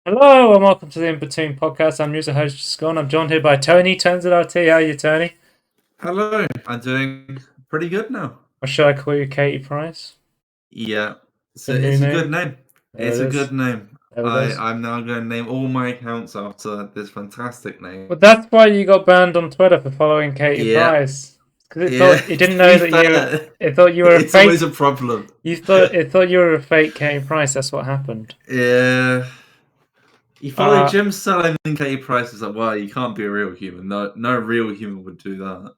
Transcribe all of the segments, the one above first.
Hello and welcome to the Inbetween podcast. I'm your host, Scott. I'm joined here by Tony. Turns it out, T. How are you, Tony? Hello, I'm doing pretty good now. Or should I call you Katie Price? Yeah, The new it's a good name? name. There It's it a is. good name. There it I is. I'm now going to name all my accounts after this fantastic name. Well, that's why you got banned on Twitter for following Katie Yeah, Price. Because it yeah. thought it didn't To be know that you. fair, It thought you were a it's always fake. a problem. It thought you were a fake Katie Price. That's what happened. Yeah, you follow Uh, Jim Salim and Katie Price is like, well, you can't be a real human. No real human would do that.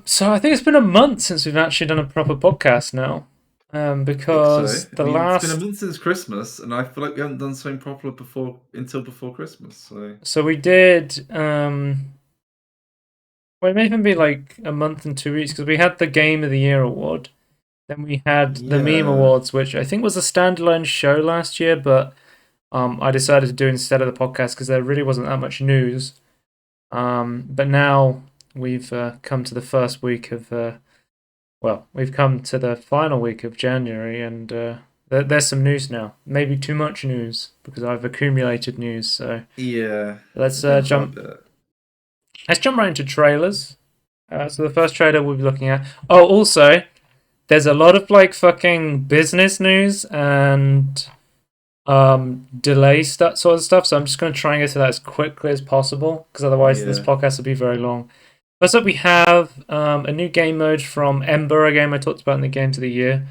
so I think it's been a month since we've actually done a proper podcast now. I think so. Because I the mean, it's been a last. month since Christmas, and I feel like we haven't done something proper before Christmas. So So we did. Well, it may even be like a month and 2 weeks because we had the Game of the Year award. Then we had the Meme yeah. Awards, which I think was a standalone show last year, but I decided to do instead of the podcast because there really wasn't that much news. But now we've come to the first week of, we've come to the final week of January, and there's some news now. Maybe too much news because I've accumulated news. So Yeah, let's there's been quite a jump. bit. Let's jump right into trailers. So the first trailer we'll be looking at. Oh, also, there's a lot of like fucking business news and delay stuff, sort of stuff. So I'm just going to try and get to that as quickly as possible because otherwise this Yeah. podcast will be very long. First up, we have a new game mode from Ember, a game I talked about in the Games of the Year,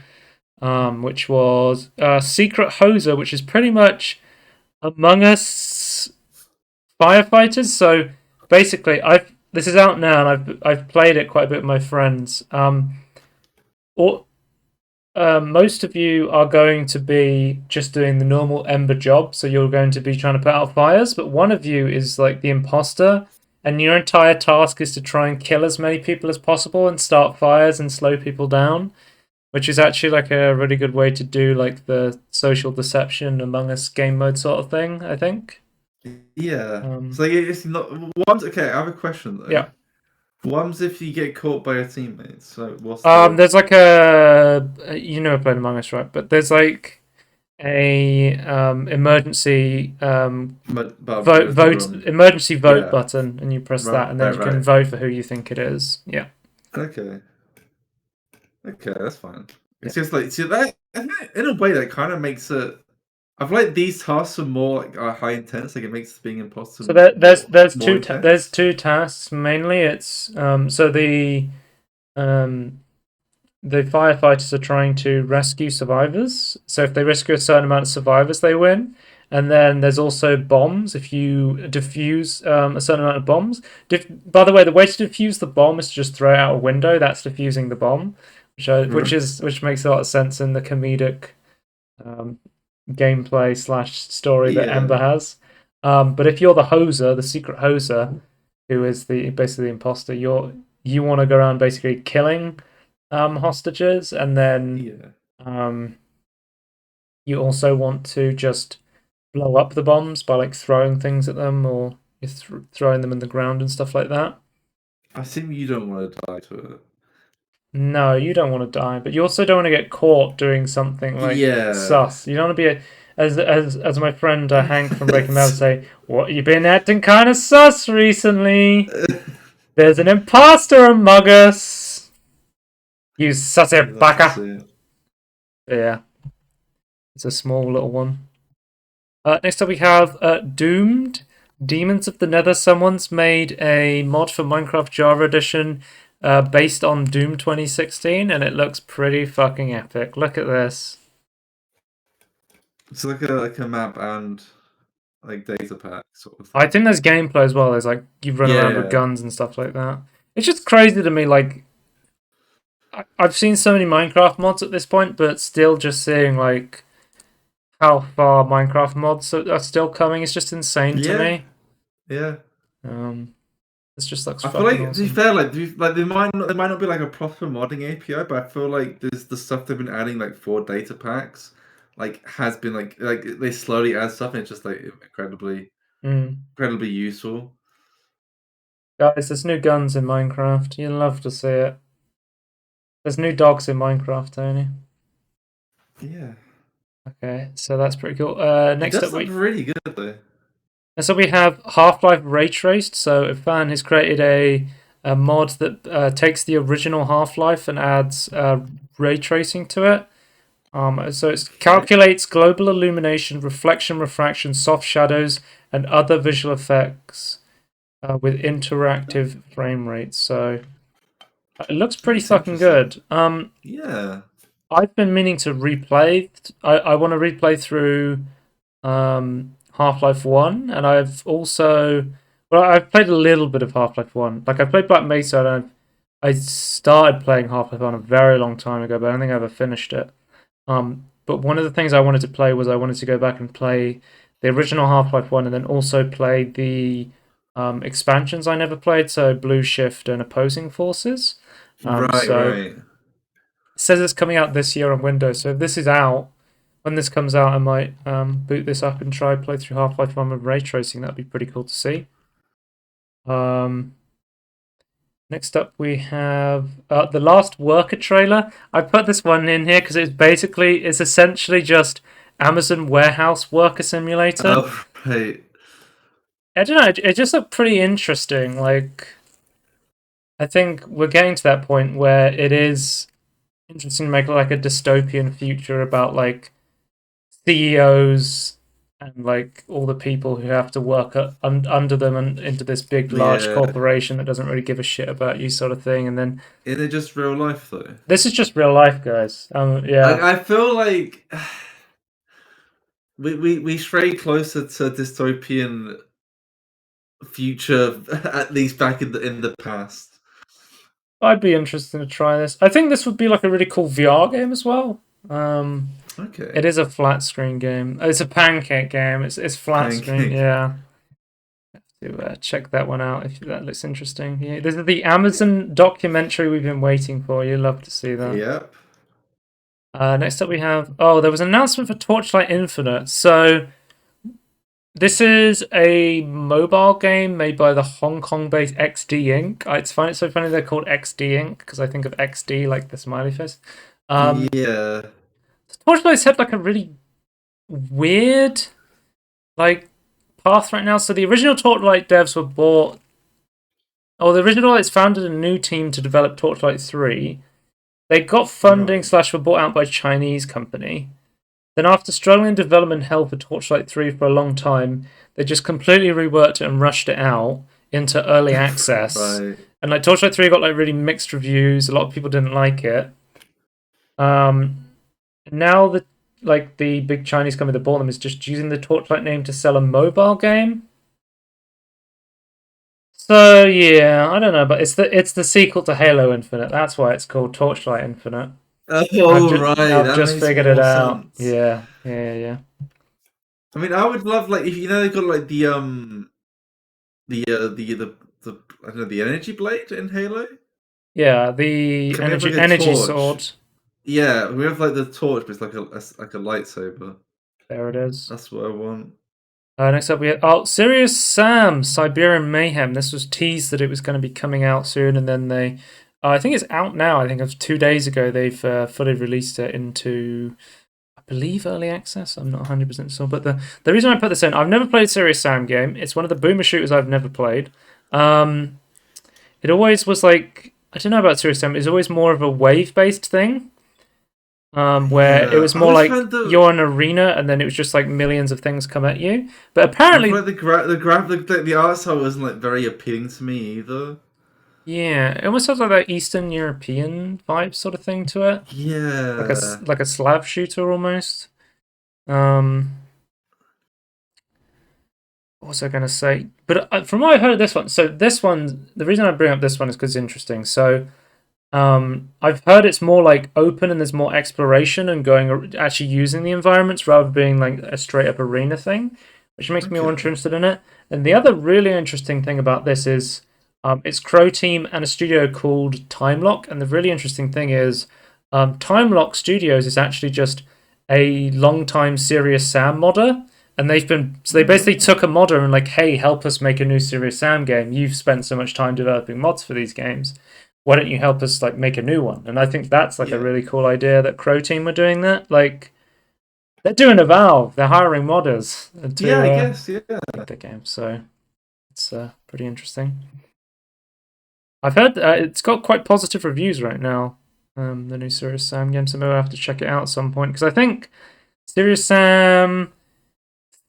which was Secret Hoser, which is pretty much Among Us firefighters. So basically, I've this is out now, and I've played it quite a bit with my friends. Or most of you are going to be just doing the normal Ember job, so you're going to be trying to put out fires. But one of you is like the imposter, and your entire task is to try and kill as many people as possible and start fires and slow people down. Which is actually like a really good way to do like the social deception Among Us game mode sort of thing. I think. Yeah. Um, So it's not one's okay. I have a question though. yeah. One's if you get caught by your teammates. So what's the There's like a you never played Among Us, right? But there's like a emergency vote where's the vote room? emergency vote Yeah. button, and you press Right. that, and then Right. you can Right. vote for who you think it is. Yeah, Okay. Okay. That's fine. yeah. It's just like see that in a way that kind of makes it. I feel like these tasks are more like high intense. Like it makes being imposter So there's more there's intense. two tasks mainly. It's so um the firefighters are trying to rescue survivors. So if they rescue a certain amount of survivors, they win. And then there's also bombs. If you defuse a certain amount of bombs, by the way, the way to defuse the bomb is to just throw it out a window. That's defusing the bomb, Right. which makes a lot of sense in the comedic um, gameplay slash story that Yeah. Ember has. But if you're the hoser, the secret hoser, who is the basically the imposter, you want to go around basically killing hostages, and then Yeah. um, you also want to just blow up the bombs by like throwing things at them or throwing them in the ground and stuff like that. I assume you don't want to die to it. No, you don't want to die, but you also don't want to get caught doing something like Yeah. sus. You don't want to be as my friend Hank from Breaking Bad would say, "What you been acting kind of sus recently? There's an imposter among us. You sussy That's baka." it. Yeah, it's a small little one. Next up, we have Doomed Demons of the Nether. Someone's made a mod for Minecraft Java Edition based on Doom 2016, and it looks pretty fucking epic. Look at this. It's like a map and like data pack sort of I thing. think there's gameplay as well. There's like you run around with Yeah, guns and stuff like that. It's just crazy to me. Like I've seen so many Minecraft mods at this point, but still just seeing like how far Minecraft mods are still coming. It's just insane to yeah, me. yeah. Um, this just looks I feel fucking like to be awesome. fair, like there might not be like a proper modding API, but I feel like there's the stuff they've been adding like for data packs, like has been like they slowly add stuff and it's just like Mm. incredibly useful. Guys, there's new guns in Minecraft. You'll love to see it. There's new dogs in Minecraft, Tony. Yeah. Okay, so that's pretty cool. It Next up, does look really good though. we have Half-Life Ray Traced. So a fan has created a mod that takes the original Half-Life and adds ray tracing to it. So it Okay. calculates global illumination, reflection, refraction, soft shadows, and other visual effects with interactive frame rates. So it looks pretty That's fucking interesting. good. Yeah. I've been meaning to replay. I want to replay through Half-Life 1, and I've played a little bit of Half-Life 1. Like, I played Black Mesa, and I started playing Half-Life 1 a very long time ago, but I don't think I ever finished it. But one of the things I wanted to play was I wanted to go back and play the original Half-Life 1 and then also play the expansions I never played, so Blue Shift and Opposing Forces. Right, So right. it says it's coming out this year on Windows, so if this is out, when this comes out, I might boot this up and try play through Half-Life 1 with ray tracing. That'd be pretty cool to see. Um, Next up, we have the Last Worker trailer. I put this one in here because it's essentially just Amazon warehouse worker simulator. Oh, right. I don't know. It just looked pretty interesting. Like, I think we're getting to that point where it is interesting to make like a dystopian future about like CEOs and like all the people who have to work under them and into this big large Yeah. corporation that doesn't really give a shit about you sort of thing. And then Is it just real life though? this is just real life, guys. Yeah, I feel like we stray closer to dystopian future, at least back in the past. I'd be interested to try this. I think this would be like a really cool VR game as well. It Okay. is a flat screen game. It's a pancake game. It's flat screen. Pancake. Yeah. To check that one out if that looks interesting. Yeah, this is the Amazon documentary we've been waiting for. You'd love to see that. Yep. Next up, we have there was an announcement for Torchlight Infinite. So this is a mobile game made by the Hong Kong-based XD Inc. It's so funny they're called XD Inc. because I think of XD like the smiley face. Yeah. Torchlight's had like a really weird like path right now. So the original Torchlight devs were bought. Oh, the original Torchlight's founded a new team to develop Torchlight 3. They got funding Right. / were bought out by a Chinese company. Then, after struggling in development hell for Torchlight 3 for a long time, they just completely reworked it and rushed it out into early access. Right. And like Torchlight 3 got like really mixed reviews. A lot of people didn't like it. Now the big Chinese company that bought them is just using the Torchlight name to sell a mobile game. So yeah, I don't know, but it's the sequel to Halo Infinite. That's why it's called Torchlight Infinite. Oh, right. I've That just makes figured it more out. sense. Yeah. I mean, I would love like if they got like the I don't know, the energy blade in Halo. Yeah, the Can we have like a energy torch? sword. Yeah, we have like the torch, but it's like like a lightsaber. There it is. That's what I want. Next up, we have Serious Sam Siberian Mayhem. This was teased that it was going to be coming out soon, and then I think it's out now. I think it was 2 days ago they've fully released it into, I believe, early access. I'm not 100% sure, but the reason I put this in, I've never played a Serious Sam game. It's one of the boomer shooters I've never played. It always was like, I don't know about Serious Sam. It's always more of a wave-based thing. Where it Yeah, was I more always like found the you're in an arena and then it was just like millions of things come at you. But I feel apparently, like the art style wasn't like very appealing to me either. yeah, it almost has like that Eastern European vibe sort of thing to it, Yeah. like a Slav shooter almost. Um, what was I going to say? But from what I heard of this one, so this one, the reason I bring up this one is because it's interesting. So I've heard it's more like open and there's more exploration and actually using the environments rather than being like a straight up arena thing, which makes me more Okay. interested in it. And the other really interesting thing about this is it's Crow Team and a studio called Timelock. And the really interesting thing is Timelock Studios is actually just a long-time Serious Sam modder. And they basically took a modder and like, hey, help us make a new Serious Sam game. You've spent so much time developing mods for these games. Why don't you help us like make a new one? And I think that's like a Yeah. really cool idea that Crow Team were doing that. Like They're doing a Valve. They're hiring modders Yeah, I to guess. Yeah. make the game. So it's pretty interesting. I've heard it's got quite positive reviews right now. The new Serious Sam game, so maybe I'll have to check it out at some point because I think Serious Sam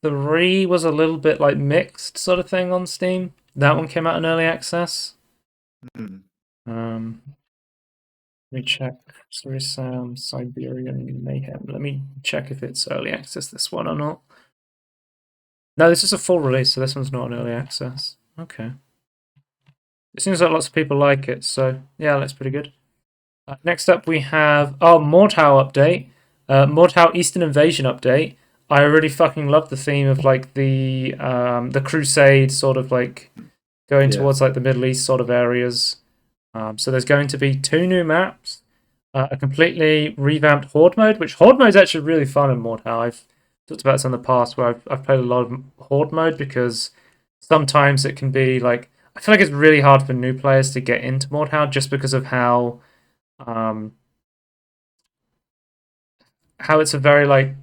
3 was a little bit like mixed sort of thing on Steam. That one came out in early access. Mm. Let me check. Serious Sam Siberian Mayhem. Let me check if it's early access, this one or not. No, this is a full release, so this one's not an early access. Okay. It seems like lots of people like it, so yeah, that's pretty good. Next up, we have Mordhau update, Mordhau Eastern Invasion update. I really fucking love the theme of like the Crusade sort of like going towards like the Middle East sort of areas. So there's going to be 2 new maps, a completely revamped Horde mode, which Horde mode is actually really fun in Mordhau. I've talked about this in the past where I've played a lot of Horde mode because sometimes it can be like I feel like it's really hard for new players to get into Mordhau just because of how it's a very like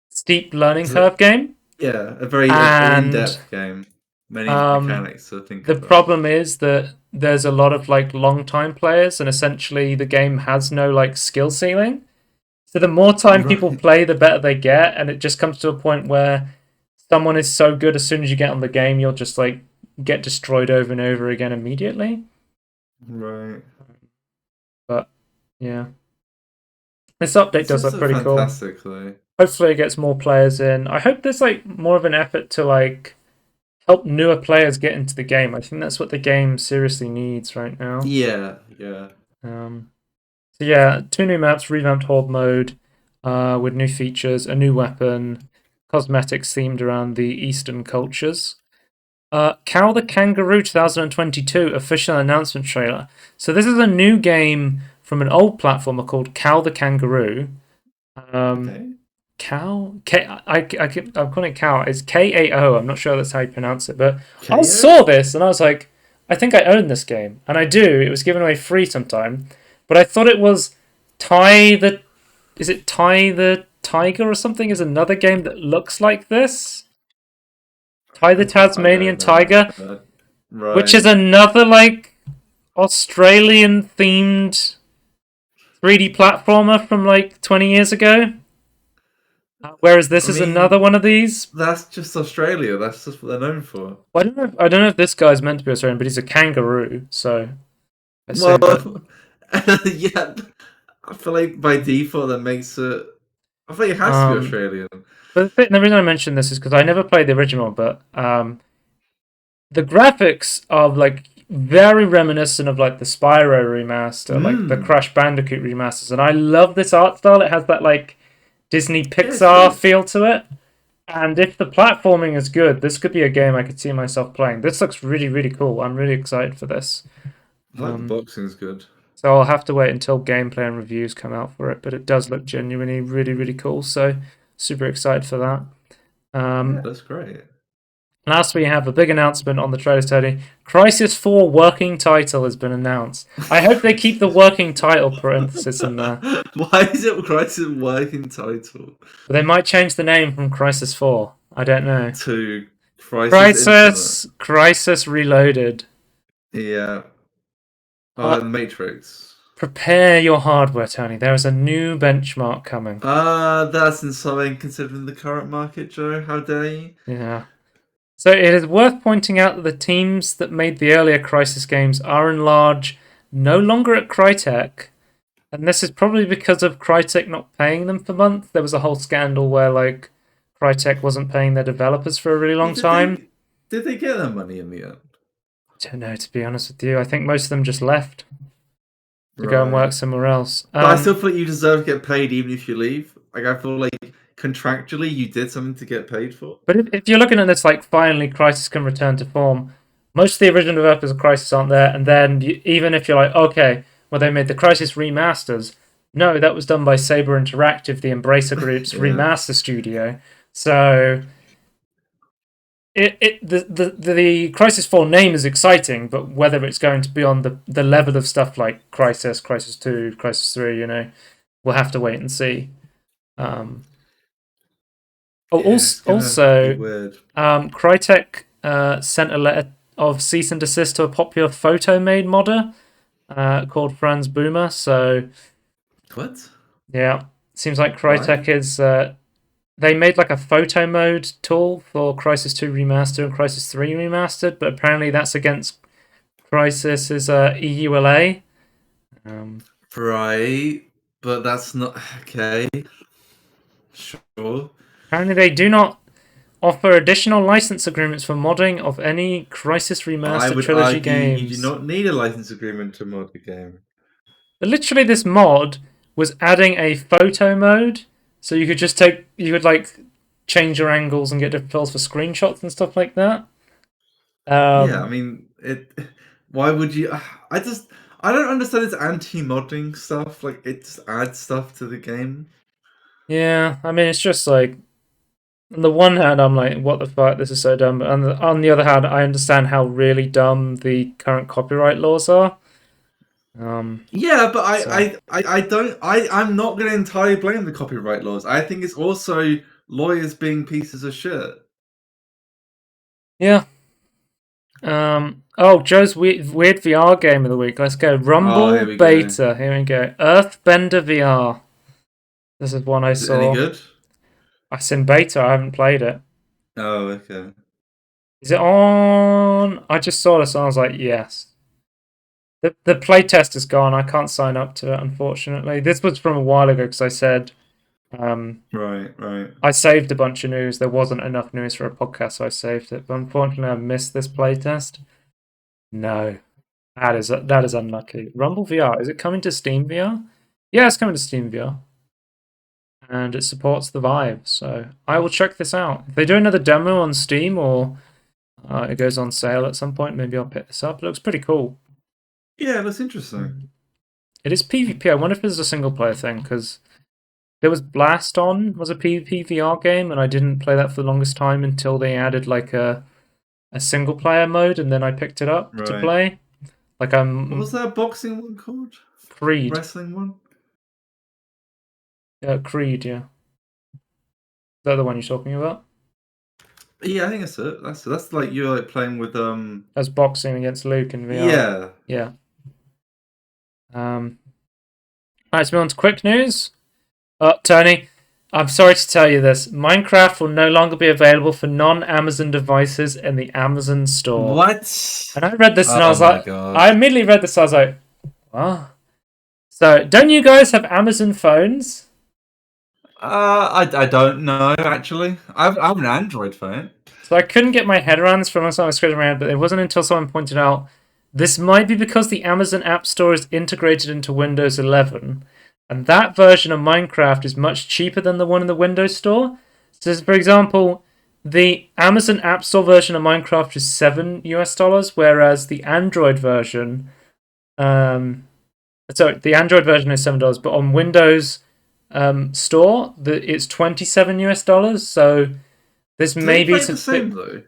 steep learning curve game. Yeah, a very in-depth game. Many mechanics to think the about. problem is that there's a lot of like long time players and essentially the game has no like skill ceiling. So the more time people play, the better they get, and it just comes to a point where someone is so good as soon as you get on the game, you'll just like get destroyed over and over again immediately. Right. But yeah. This update does look pretty cool. Fantastically. Hopefully it gets more players in. I hope there's like more of an effort to like help newer players get into the game. I think that's what the game seriously needs right now. Yeah. So yeah, 2 new maps, revamped Horde mode, with new features, a new weapon, cosmetics themed around the Eastern cultures. Cow the Kangaroo 2022 official announcement trailer. So this is a new game from an old platformer called Cow the Kangaroo. Okay. Cow? I'm calling it Cow. It's Kao. I'm not sure that's how you pronounce it, but K-O? I saw this and I was like, I think I own this game. And I do. It was given away free sometime. But I thought it was Is it Ty the Tiger or something? Is another game that looks like this? Ty the Tasmanian Tiger, right. which is another like Australian themed 3D platformer from like 20 years ago. Whereas this is another one of these. That's just Australia. That's just what they're known for. Well, I don't know if this guy's meant to be Australian, but he's a kangaroo, so. Yeah. I feel like by default that makes it. I feel like it has to be Australian. But the reason I mention this is because I never played the original, but the graphics are like very reminiscent of like the Spyro remaster, like the Crash Bandicoot remasters, and I love this art style. It has that like Disney Pixar feel to it. And if the platforming is good, this could be a game I could see myself playing. This looks really, really cool. I'm really excited for this. I like the boxing's good. So I'll have to wait until gameplay and reviews come out for it, but it does look genuinely really, really cool. So super excited for that. Yeah, that's great. Last, we have a big announcement on the trailers, Tony. Crisis 4 working title has been announced. I hope they keep the working title parenthesis in there. Why is it Crisis working title? But they might change the name from Crisis 4. I don't know. To Crisis Reloaded. Yeah. The Matrix. Prepare your hardware, Tony. There is a new benchmark coming. That's insane considering the current market, Joe. How dare you? Yeah. So it is worth pointing out that the teams that made the earlier Crysis games are in large no longer at Crytek. And this is probably because of Crytek not paying them for months. There was a whole scandal where like Crytek wasn't paying their developers for a really long time. Did they get their money in the end? I don't know, to be honest with you. I think most of them just left to go and work somewhere else. But I still feel like you deserve to get paid even if you leave. Like I feel like contractually you did something to get paid for. But if you're looking at this like finally Crysis can return to form, most of the original developers of Crysis aren't there, and then even if you're like, okay, well they made the Crysis remasters, no, that was done by Saber Interactive, the Embracer Group's remaster studio. So the Crysis 4 name is exciting, but whether it's going to be on the level of stuff like Crysis 2, Crysis 3, we'll have to wait and see. Um, Yeah, it's gonna be also, weird. Crytek sent a letter of cease and desist to a popular photo made modder called Franz Boomer. So What? yeah, seems like Crytek Why? is. They made like a photo mode tool for Crysis 2 Remastered and Crysis 3 Remastered, but apparently that's against Crysis's EULA. Right, but that's not okay. Sure. Apparently they do not offer additional license agreements for modding of any Crysis I Remastered would trilogy argue you do games. not need a license agreement to mod the game. But literally, this mod was adding a photo mode, so you could just like change your angles and get different fills for screenshots and stuff like that. Yeah, I Um, mean it. Why would you? I don't understand this anti-modding stuff. Like it just adds stuff to the game. yeah, I mean, it's just like on the one hand, I'm like, what the fuck, this is so dumb. But on the other hand, I understand how really dumb the current copyright laws are. Yeah, but So I don't I'm not gonna entirely blame the copyright laws. I think it's also lawyers being pieces of shit. yeah. Joe's weird VR game of the week. Let's go. Oh, here Rumble we go. beta. Here we go. Earthbender VR. This is one I Is it any saw. good? It's in beta. I haven't played it. Oh, okay. Is it on? I just saw this and I was like, yes. The playtest is gone. I can't sign up to it, unfortunately. This was from a while ago because I said Right, right. I saved a bunch of news. There wasn't enough news for a podcast, so I saved it. But unfortunately, I missed this playtest. No, that is unlucky. Rumble VR, is it coming to Steam VR? Yeah, it's coming to Steam VR, and it supports the Vive. So I will check this out. If they do another demo on Steam or it goes on sale at some point, maybe I'll pick this up. It looks pretty cool. Yeah, that's interesting. It is PvP. I wonder if this is a single player thing because there was Blast On was a PvP VR game, and I didn't play that for the longest time until they added like a single player mode, and then I picked it up to Right. play. Like What was that boxing one called? Creed. Wrestling one? Creed, yeah. Is that the one you're talking about? Yeah, I think that's it. That's like you're like playing with That's boxing against Luke in VR. yeah. Yeah. Right, let's move on to quick news. Tony, I'm sorry to tell you this. Minecraft will no longer be available for non-Amazon devices in the Amazon store. What? And I read this and I Oh was my like, god. I immediately read this. I was like, what? So, don't you guys have Amazon phones? I don't know actually. I have an Android phone. So I couldn't get my head around this for a long time. I was scratching my head, but it wasn't until someone pointed out this might be because the Amazon App Store is integrated into Windows 11, and that version of Minecraft is much cheaper than the one in the Windows Store. So, for example, the Amazon App Store version of Minecraft is $7, whereas the Android version, the Android version is $7, but on Windows Store, it's $27. So this Do they may be play the some same though?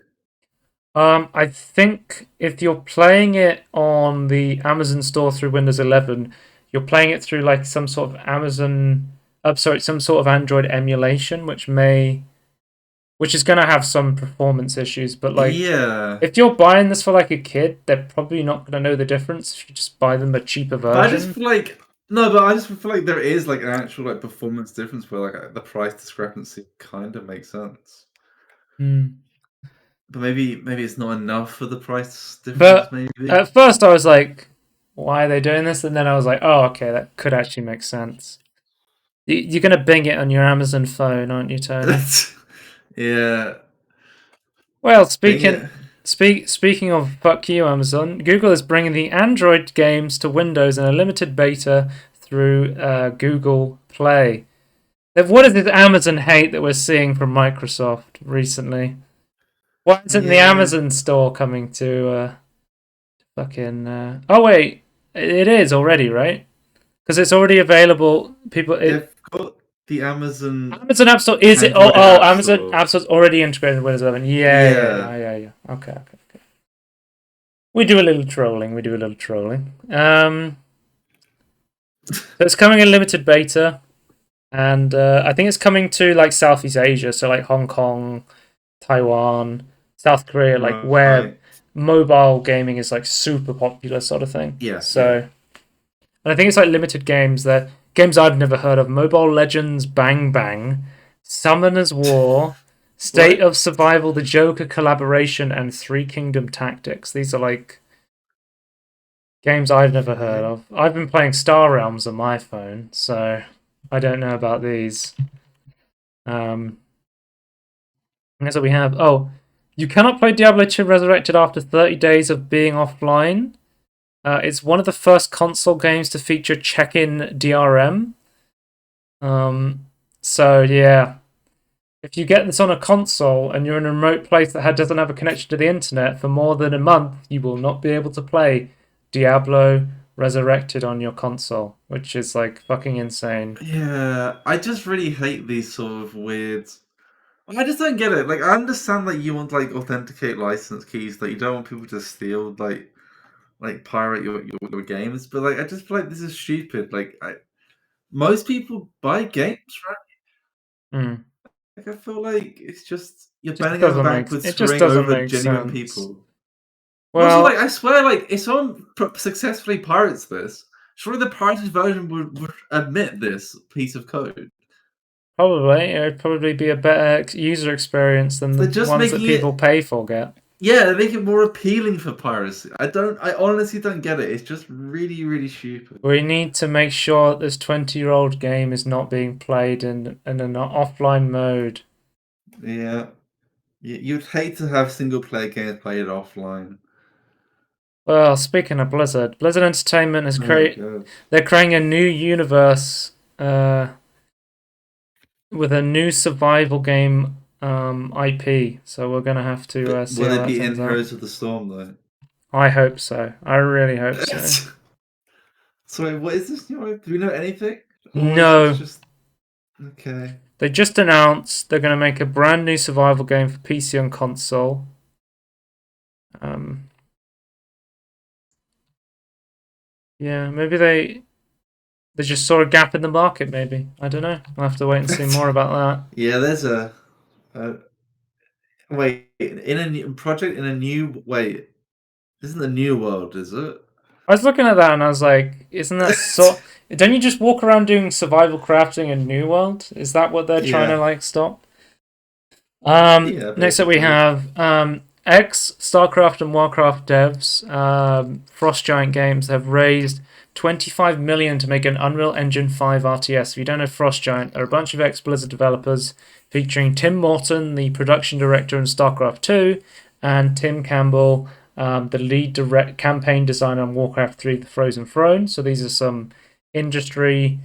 I think if you're playing it on the Amazon store through Windows 11, you're playing it through like some sort of some sort of Android emulation, which is going to have some performance issues. But like, Yeah. if you're buying this for like a kid, they're probably not going to know the difference if you just buy them a cheaper But I just version. feel like no, but I just feel like there is like an actual like performance difference where like the price discrepancy kind of makes sense. Hmm. But maybe it's not enough for the price difference. But Maybe. at first, I was like, "Why are they doing this?" And then I was like, "Oh, okay, that could actually make sense." You're gonna Bing it on your Amazon phone, aren't you, Tony? Yeah. Well, Bing it. speaking of fuck you, Amazon, Google is bringing the Android games to Windows in a limited beta through Google Play. What is this Amazon hate that we're seeing from Microsoft recently? Why isn't the Yeah. Amazon store coming to fucking? Oh wait, it is already, right? Because it's already available. They've got the Amazon Amazon App Store is it? Android App Amazon Store. App Store's already integrated with Windows 11. Yeah. Yeah. Okay. We do a little trolling. So it's coming in limited beta. and I think it's coming to like Southeast Asia, so like Hong Kong, Taiwan, South Korea, like where Right. mobile gaming is like super popular, sort of thing. Yeah, yeah. So, and I think it's like limited games that games I've never heard of: Mobile Legends, Bang Bang, Summoner's War, State What? of Survival, the Joker collaboration, and Three Kingdom Tactics. These are like games I've never heard Okay. of. I've been playing Star Realms on my phone, so I don't know about these. Um, and so we have. Oh, you cannot play Diablo 2 Resurrected after 30 days of being offline. It's one of the first console games to feature check-in DRM. So yeah, if you get this on a console and you're in a remote place that doesn't have a connection to the internet for more than a month, you will not be able to play Diablo Resurrected on your console, which is like fucking insane. Yeah, I just really hate these sort of weird. I just don't get it. Like, I understand that you want like authenticate license keys, that you don't want people to steal like pirate your games, but like I just feel like this is stupid. Most people buy games, right? Mm. Like I feel like it's just you're Just bending over doesn't make backwards, it just screwing doesn't over make genuine sense. people. Also, like Well, I swear, like if someone successfully pirates this, surely the pirated version would admit this piece of code. probably it would probably be a better user experience than They're the just ones that making people it, pay for get. yeah, they make it more appealing for piracy. I honestly don't get it. It's just really, really stupid. We need to make sure this 20-year-old game is not being played in an offline mode. Yeah, you'd hate to have single player games played offline. Well, speaking of Blizzard, Blizzard Entertainment has Oh created. god. They're creating a new universe with a new survival game IP. So we're gonna have to But see will how it that be in turns out. Heroes of the Storm though? I hope so. I really hope so. Sorry, what is this new? Do we know anything? Or is this No, just okay? they just announced they're gonna make a brand new survival game for PC and console. Um, yeah, maybe they just saw a gap in the market. Maybe I don't know. I'll have to wait and see more about that. Yeah, there's a wait in a new project in a new wait. Isn't the new world? Is it? I was looking at that and I was like, isn't that so? Don't you just walk around doing survival crafting in New World? Is that what they're trying to Yeah, like stop? yeah, Next up we basically. have X, StarCraft and Warcraft devs, Frost Giant Games have raised 25 million to make an Unreal Engine 5 RTS. If you don't know Frost Giant, they're a bunch of ex-Blizzard developers featuring Tim Morton, the production director in StarCraft 2, and Tim Campbell, the lead direct campaign designer on Warcraft 3: The Frozen Throne. So these are some industry,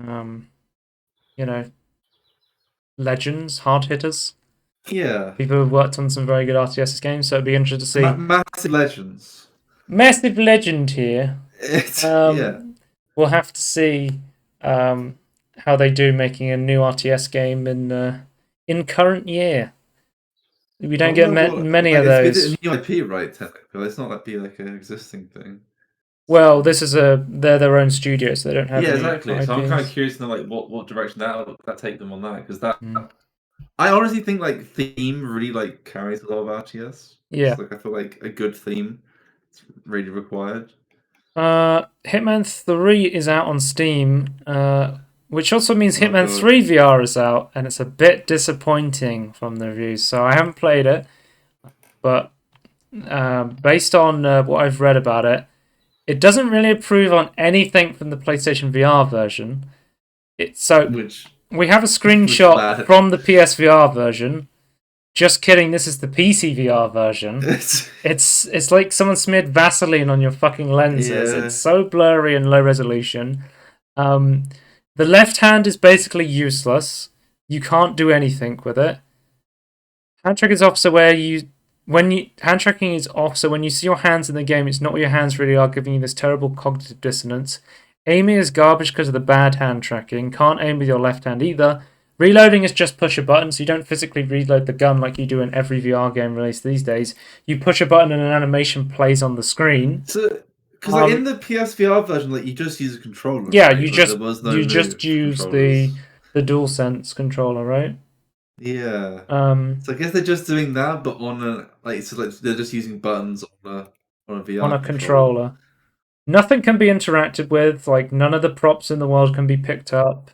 um, you know, legends, hard hitters. Yeah, People who've worked on some very good RTS games, so it'd be interesting to see. massive legends. Massive legend here. Yeah. We'll have to see how they do making a new RTS game in current year. We I don't get wonder what many like of it's a those. new IP, right? Technically, it's not like be like an existing thing. Well, So, they're their own studio, so they don't have yeah, any exactly. So I'm kind of IPs. curious to know like what direction that take them on that because that Mm. I honestly think like theme really like carries a lot of RTS. Yeah. So like I feel like a good theme is really required. Hitman 3 is out on Steam, which also means Oh Hitman god. 3 VR is out, and it's a bit disappointing from the reviews. So I haven't played it, but based on what I've read about it, it doesn't really improve on anything from the PlayStation VR version. So Which we have a which is screenshot bad. from the PSVR version. Just kidding, this is the PC VR version. It's, It's like someone smeared Vaseline on your fucking lenses. It's yeah. so blurry and low resolution. Um, the left hand is basically useless. You can't do anything with it. Hand tracking is off, so when you hand tracking is off, so when you see your hands in the game, it's not what your hands really are, giving you this terrible cognitive dissonance. Aiming is garbage because of the bad hand tracking. Can't aim with your left hand either. Reloading is just push a button, so you don't physically reload the gun like you do in every VR game released these days. You push a button and an animation plays on the screen. So because in Um, the PSVR version, like you just use a controller, yeah, right? Like there was no you just move use the controllers. the DualSense controller, right? Yeah. Um, So I guess they're just doing that, but on a they're just using buttons on a on VR a controller. controller. Nothing can be interacted with. Like none of the props in the world can be picked up.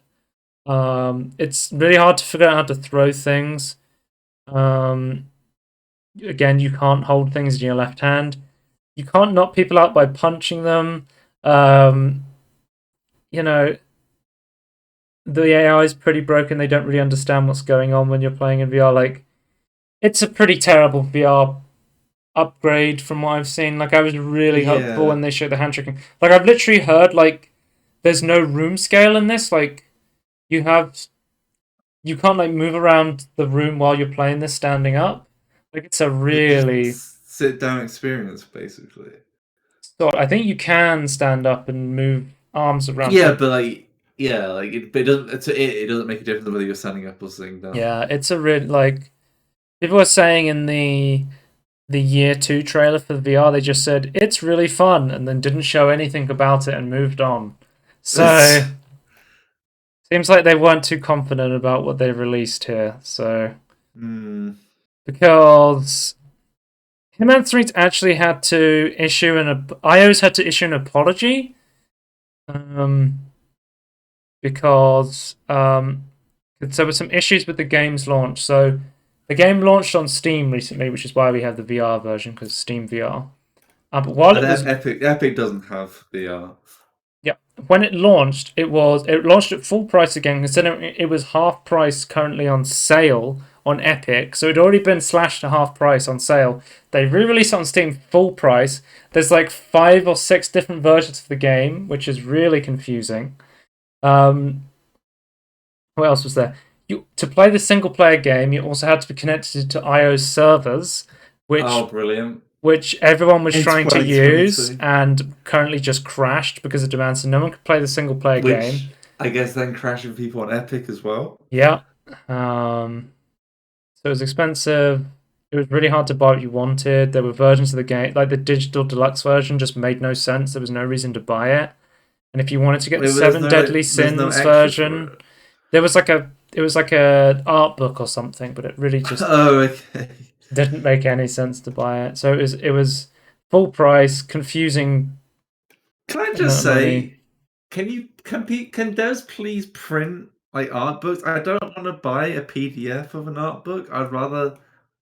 It's really hard to figure out how to throw things. Um, Again, you can't hold things in your left hand. You can't knock people out by punching them. Um, you know, the AI is pretty broken. They don't really understand what's going on when you're playing in VR. Like, it's a pretty terrible VR upgrade from what I've seen. Like, I was really hopeful when Yeah. they showed the hand tracking. Like, I've literally heard like there's no room scale in this. Like, you have you can't like move around the room while you're playing this standing up. Like, it's a It's just really sit down experience, basically. sort. I think you can stand up and move arms around. Yeah, Like, but but it doesn't. It doesn't make a difference whether you're standing up or sitting down. yeah, it's a really like people were saying in the year two trailer for the VR, they just said it's really fun and then didn't show anything about it and moved on. So seems like they weren't too confident about what they released here. So Hmm. because Hitman 3 actually had to issue IO's had to issue an apology, um, because there were some issues with the game's launch. So the game launched on Steam recently, which is why we have the VR version because Steam VR. But while And it was Epic doesn't have VR. Yeah, when it launched at full price again, considering it was half price currently on sale on Epic, so it'd already been slashed to half price on sale. They re-released it on Steam full price. There's like 5 or 6 different versions of the game, which is really confusing. Um, what else was there? To play the single player game, you also had to be connected to IO's servers, Oh, which brilliant! which everyone was In trying to use 2022, and currently just crashed because of demand, so no one could play the single player game. which I guess then crashing people on Epic as well. Yeah. So it was expensive. It was really hard to buy what you wanted. There were versions of the game, like the digital deluxe version, just made no sense. There was no reason to buy it. And if you wanted to get the Wait, but there's Seven no Deadly there's no Sins extra for version, it. there was like a it was like a art book or something, but it really just Oh, okay. didn't make any sense to buy it. So it was full price, confusing Can I amount just of money. say, can devs please print like art books? I don't want to buy a PDF of an art book. I'd rather,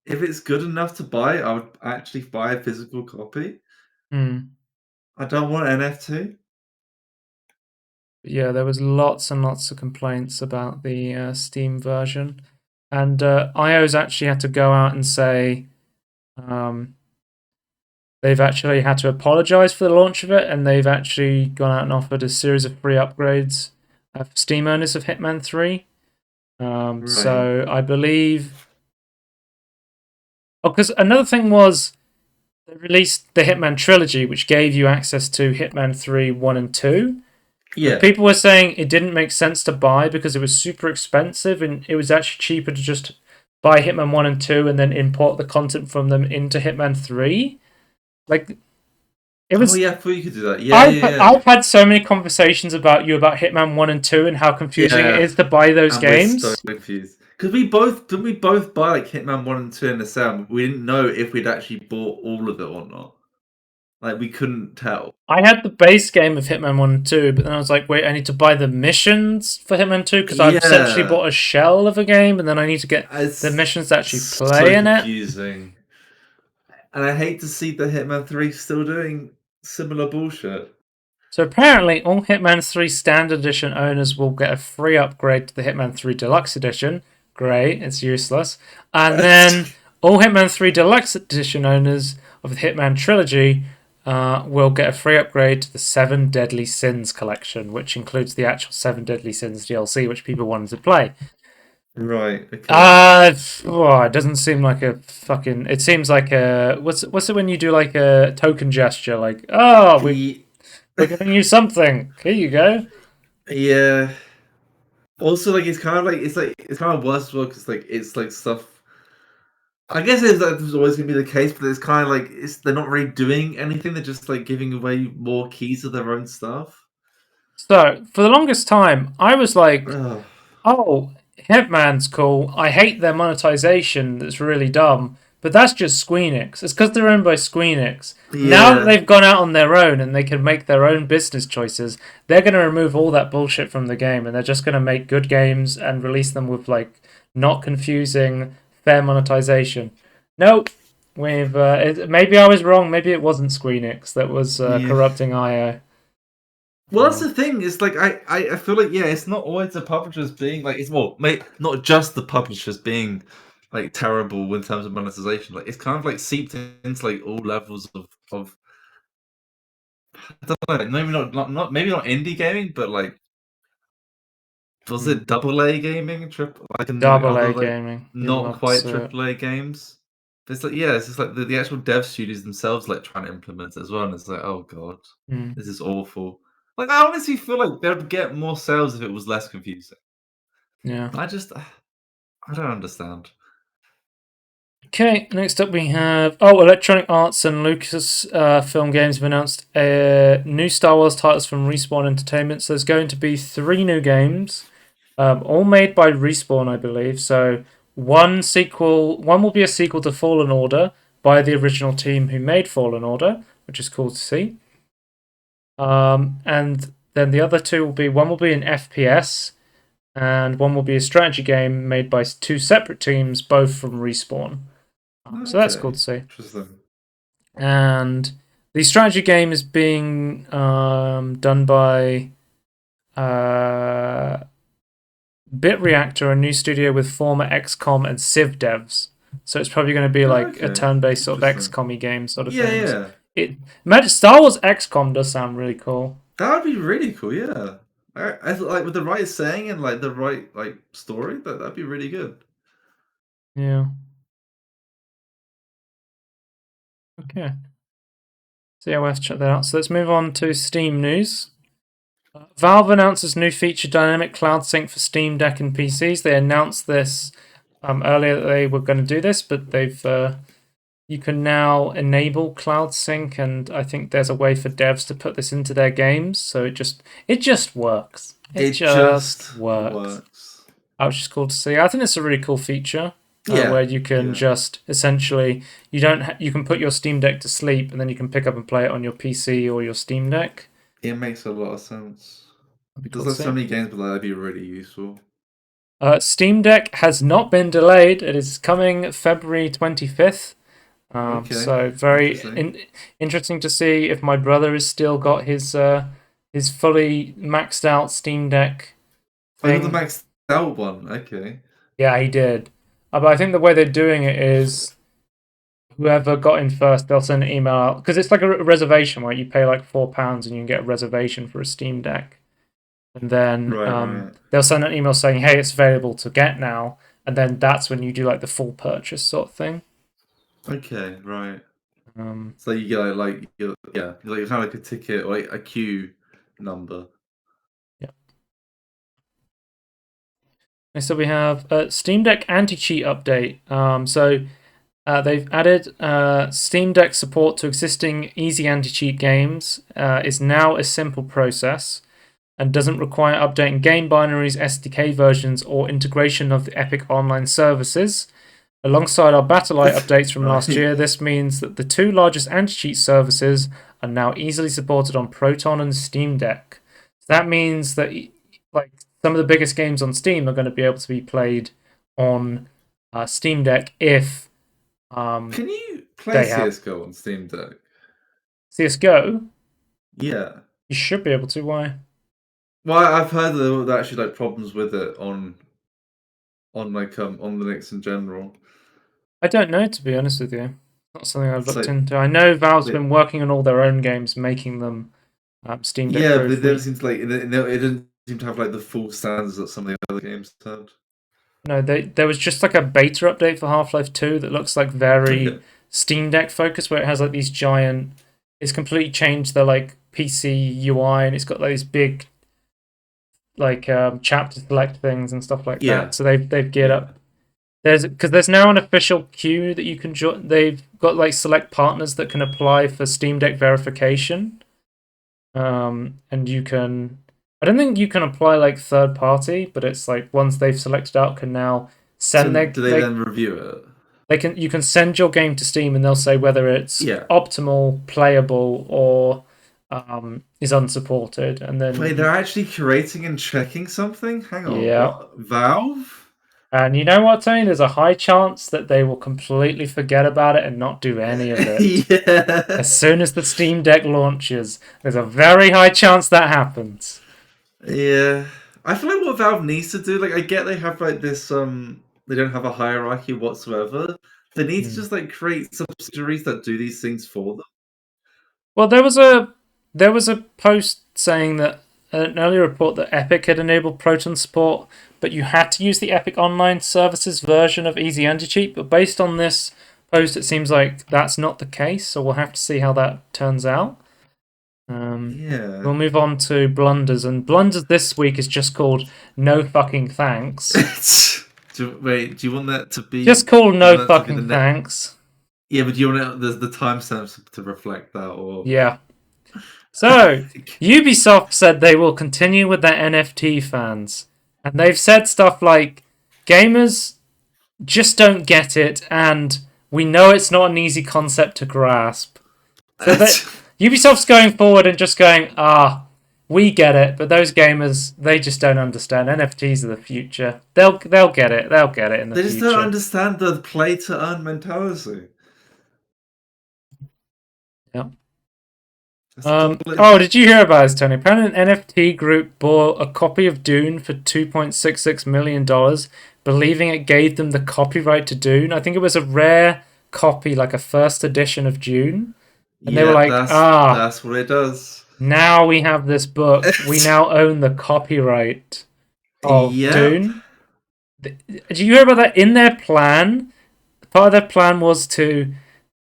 if it's good enough to buy, I would actually buy a physical copy. Hmm. I don't want NFT. Yeah, there was lots and lots of complaints about the Steam version, and IO's actually had to go out and say um, they've actually had to apologize for the launch of it, and they've actually gone out and offered a series of free upgrades for Steam owners of Hitman 3. Right. So I believe. Oh, because another thing was they released the Hitman trilogy, which gave you access to Hitman 3, 1, and 2. But Yeah. people were saying it didn't make sense to buy because it was super expensive and it was actually cheaper to just buy Hitman 1 and 2 and then import the content from them into Hitman 3. Like, it Oh was. yeah, I thought you could do that. Yeah, yeah, yeah. I've had so many conversations about Hitman 1 and 2 and how confusing it Yeah. is to buy those And we're so games. confused. Because we both didn't we both buy like Hitman 1 and 2 in the sale? We didn't know if we'd actually bought all of it or not. Like we couldn't tell. I had the base game of Hitman 1 and 2, but then I was like, wait, I need to buy the missions for Hitman 2 because I've essentially Yeah. bought a shell of a game and then I need to get the It's missions to actually so play in it. confusing. And I hate to see the Hitman 3 still doing similar bullshit. So apparently, all Hitman 3 Standard Edition owners will get a free upgrade to the Hitman 3 Deluxe Edition. Great, it's useless. And then all Hitman 3 Deluxe Edition owners of the Hitman trilogy will get a free upgrade to the Seven Deadly Sins collection, which includes the actual Seven Deadly Sins DLC, which people wanted to play. Right, okay. It doesn't seem like a fucking. It seems like a. What's it when you do like a token gesture? Like, oh, Ye- we're giving you something. Here you go. yeah. Also, like it's kind of worse as well because it's like stuff. I guess that was always gonna be the case, but it's kind of like they're not really doing anything. They're just like giving away more keys of their own stuff. So, for the longest time, I was like, Ugh. Oh, Hitman's cool. I hate their monetization. That's really dumb. But that's just Squeenix. It's because they're owned by Squeenix. Now that Yeah, they've gone out on their own and they can make their own business choices, they're going to remove all that bullshit from the game and they're just going to make good games and release them with like not confusing, fair monetization. Nope. Maybe I was wrong. Maybe it wasn't Squeenix that was yeah. corrupting IO. Well, that's the thing. It's like I feel like yeah, it's not always the publishers being like it's well, not just the publishers being like terrible in terms of monetization. Like it's kind of like seeped into like all levels of I don't know, maybe not maybe not indie gaming, but like was it double A gaming, triple like and then like Double other A like gaming. You'd not love to quite see it. triple A games. But it's like yeah, it's just like the actual dev studios themselves like trying to implement it as well, and it's like oh god, Mm, this is awful. Like I honestly feel like they'd get more sales if it was less confusing. yeah. I don't understand. Okay, next up we have Electronic Arts and Lucas Film Games have announced new Star Wars titles from Respawn Entertainment. So there's going to be 3 new games, all made by Respawn, I believe. So one will be a sequel to Fallen Order by the original team who made Fallen Order, which is cool to see. And then the other two will be one will be an FPS, and one will be a strategy game made by 2 separate teams, both from Respawn. So that's cool Okay, to see. interesting. And the strategy game is being done by uh, BitReactor, a new studio with former XCOM and Civ devs. So it's probably going to be like a Okay, turn-based sort of interesting. XCOM-y game sort of Yeah, things. yeah. Imagine Star Wars XCOM does sound really cool. That would be really cool. Yeah, like with the right saying and like the right like story, that'd be really good. Yeah. Okay. So yeah, we'll have to check that out. So let's move on to Steam news. Valve announces new feature dynamic cloud sync for Steam Deck and PCs. They announced this earlier that they were going to do this, but they've you can now enable cloud sync, and I think there's a way for devs to put this into their games. So it just works. It It just just works. works. Which is cool to see. I think it's a really cool feature where Yeah, you can yeah. just essentially you can put your Steam Deck to sleep, and then you can pick up and play it on your PC or your Steam Deck. It makes a lot of sense. That'd be cool There's to like so see. many games, but that'd be really useful. Steam Deck has not been delayed. It is coming February 25th. Okay, So very interesting. interesting to see if my brother has still got his fully maxed out Steam Deck Oh, you got the thing. maxed out one. Okay. Yeah, he did. But I think the way they're doing it is whoever got in first, they'll send an email out because it's like a reservation, right? You pay like £4 and you can get a reservation for a Steam Deck, and then Right, right. they'll send an email saying, "Hey, it's available to get now," and then that's when you do like the full purchase sort of thing. Okay, right. Um, So you get yeah, you're kind of like a ticket or like a queue number. yeah. And so we have a Steam Deck anti-cheat update. They've added Steam Deck support to existing easy anti-cheat games. Is now a simple process and doesn't require updating game binaries, SDK versions, or integration of the Epic Online services. Alongside our Battlelight updates from last Right. year, this means that the 2 largest anti-cheat services are now easily supported on Proton and Steam Deck. So that means that like some of the biggest games on Steam are going to be able to be played on Steam Deck if Can you play they have CS:GO on Steam Deck? CS:GO. Yeah. You should be able to. Why? Well, I've heard that there were actually like problems with it on like on Linux in general. I don't know, to be honest with you. Not something I've It's looked like into. I know Valve's they, been working on all their own games, making them Steam Deck yeah, but it never proof. seems to like it didn't seem to have like the full standards that some of the other games had. No, there was just like a beta update for Half-Life 2 that looks like very Okay. Steam Deck focused, where it has like these giant. It's completely changed the like PC UI, and it's got like these big like chapter select things and stuff like Yeah. that. So they've geared Yeah. up. There's now an official queue that you can join. They've got like select partners that can apply for Steam Deck verification, and you can I don't think you can apply like third party, but it's like once they've selected out, can now So send do they then review it? you can send your game to Steam and they'll say whether it's Yeah. optimal, playable, or is unsupported, and then Wait, they're actually curating and checking something? Hang on, yeah. what? Valve? And you know what, Tony? There's a high chance that they will completely forget about it and not do any of it. Yeah. As soon as the Steam Deck launches, there's a very high chance that happens. Yeah. I feel like what Valve needs to do, like I get they have like this they don't have a hierarchy whatsoever. They need to just like create subsidiaries that do these things for them. Well, there was a post saying that an earlier report that Epic had enabled Proton support, but you had to use the Epic Online Services version of Easy Anti-Cheat. But based on this post, it seems like that's not the case. So we'll have to see how that turns out. Yeah. We'll move on to Blunders, and Blunders this week is just called No Fucking Thanks. Wait, do you want that to be Just called No Fucking Thanks. Yeah, but do you want the timestamps to reflect that, or Yeah. So, Ubisoft said they will continue with their NFT fans. And they've said stuff like, gamers just don't get it, and we know it's not an easy concept to grasp. So Ubisoft's going forward and just going, we get it, but those gamers, they just don't understand. NFTs are the future. They'll get it. They'll get it in the future. They just don't understand the play to earn mentality. Yeah. Did you hear about this, Tony? Apparently an NFT group bought a copy of Dune for $2.66 million, believing it gave them the copyright to Dune. I think it was a rare copy, like a first edition of Dune. And they were like, that's what it does. Now we have this book. We now own the copyright of Dune. Did you hear about that? In their plan, part of their plan was to...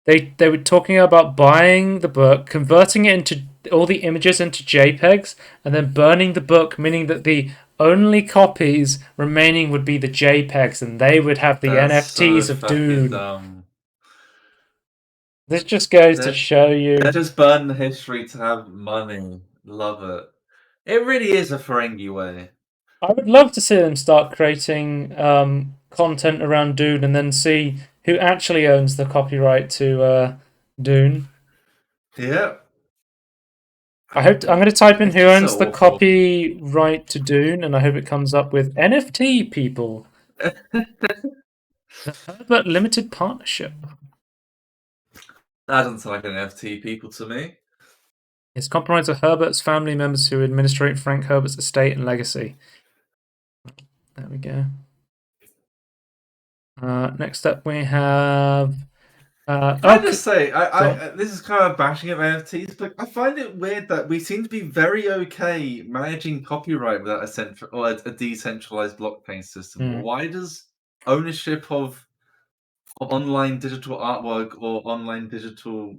They were talking about buying the book, converting it into all the images into JPEGs, and then burning the book, meaning that the only copies remaining would be the JPEGs, and they would have the NFTs of Dune. Dumb. This just goes to show you... They just burn the history to have money. Love it. It really is a Ferengi way. I would love to see them start creating content around Dune and then see who actually owns the copyright to Dune. Yeah. I'm going to type in who owns the copyright to Dune, and I hope it comes up with NFT people. The Herbert Limited Partnership. That doesn't sound like an NFT people to me. It's comprised of Herbert's family members who administrate Frank Herbert's estate and legacy. There we go. Next up, we have. Can I just say, this is kind of bashing at NFTs, but I find it weird that we seem to be very okay managing copyright without a decentralized blockchain system. Why does ownership of online digital artwork or online digital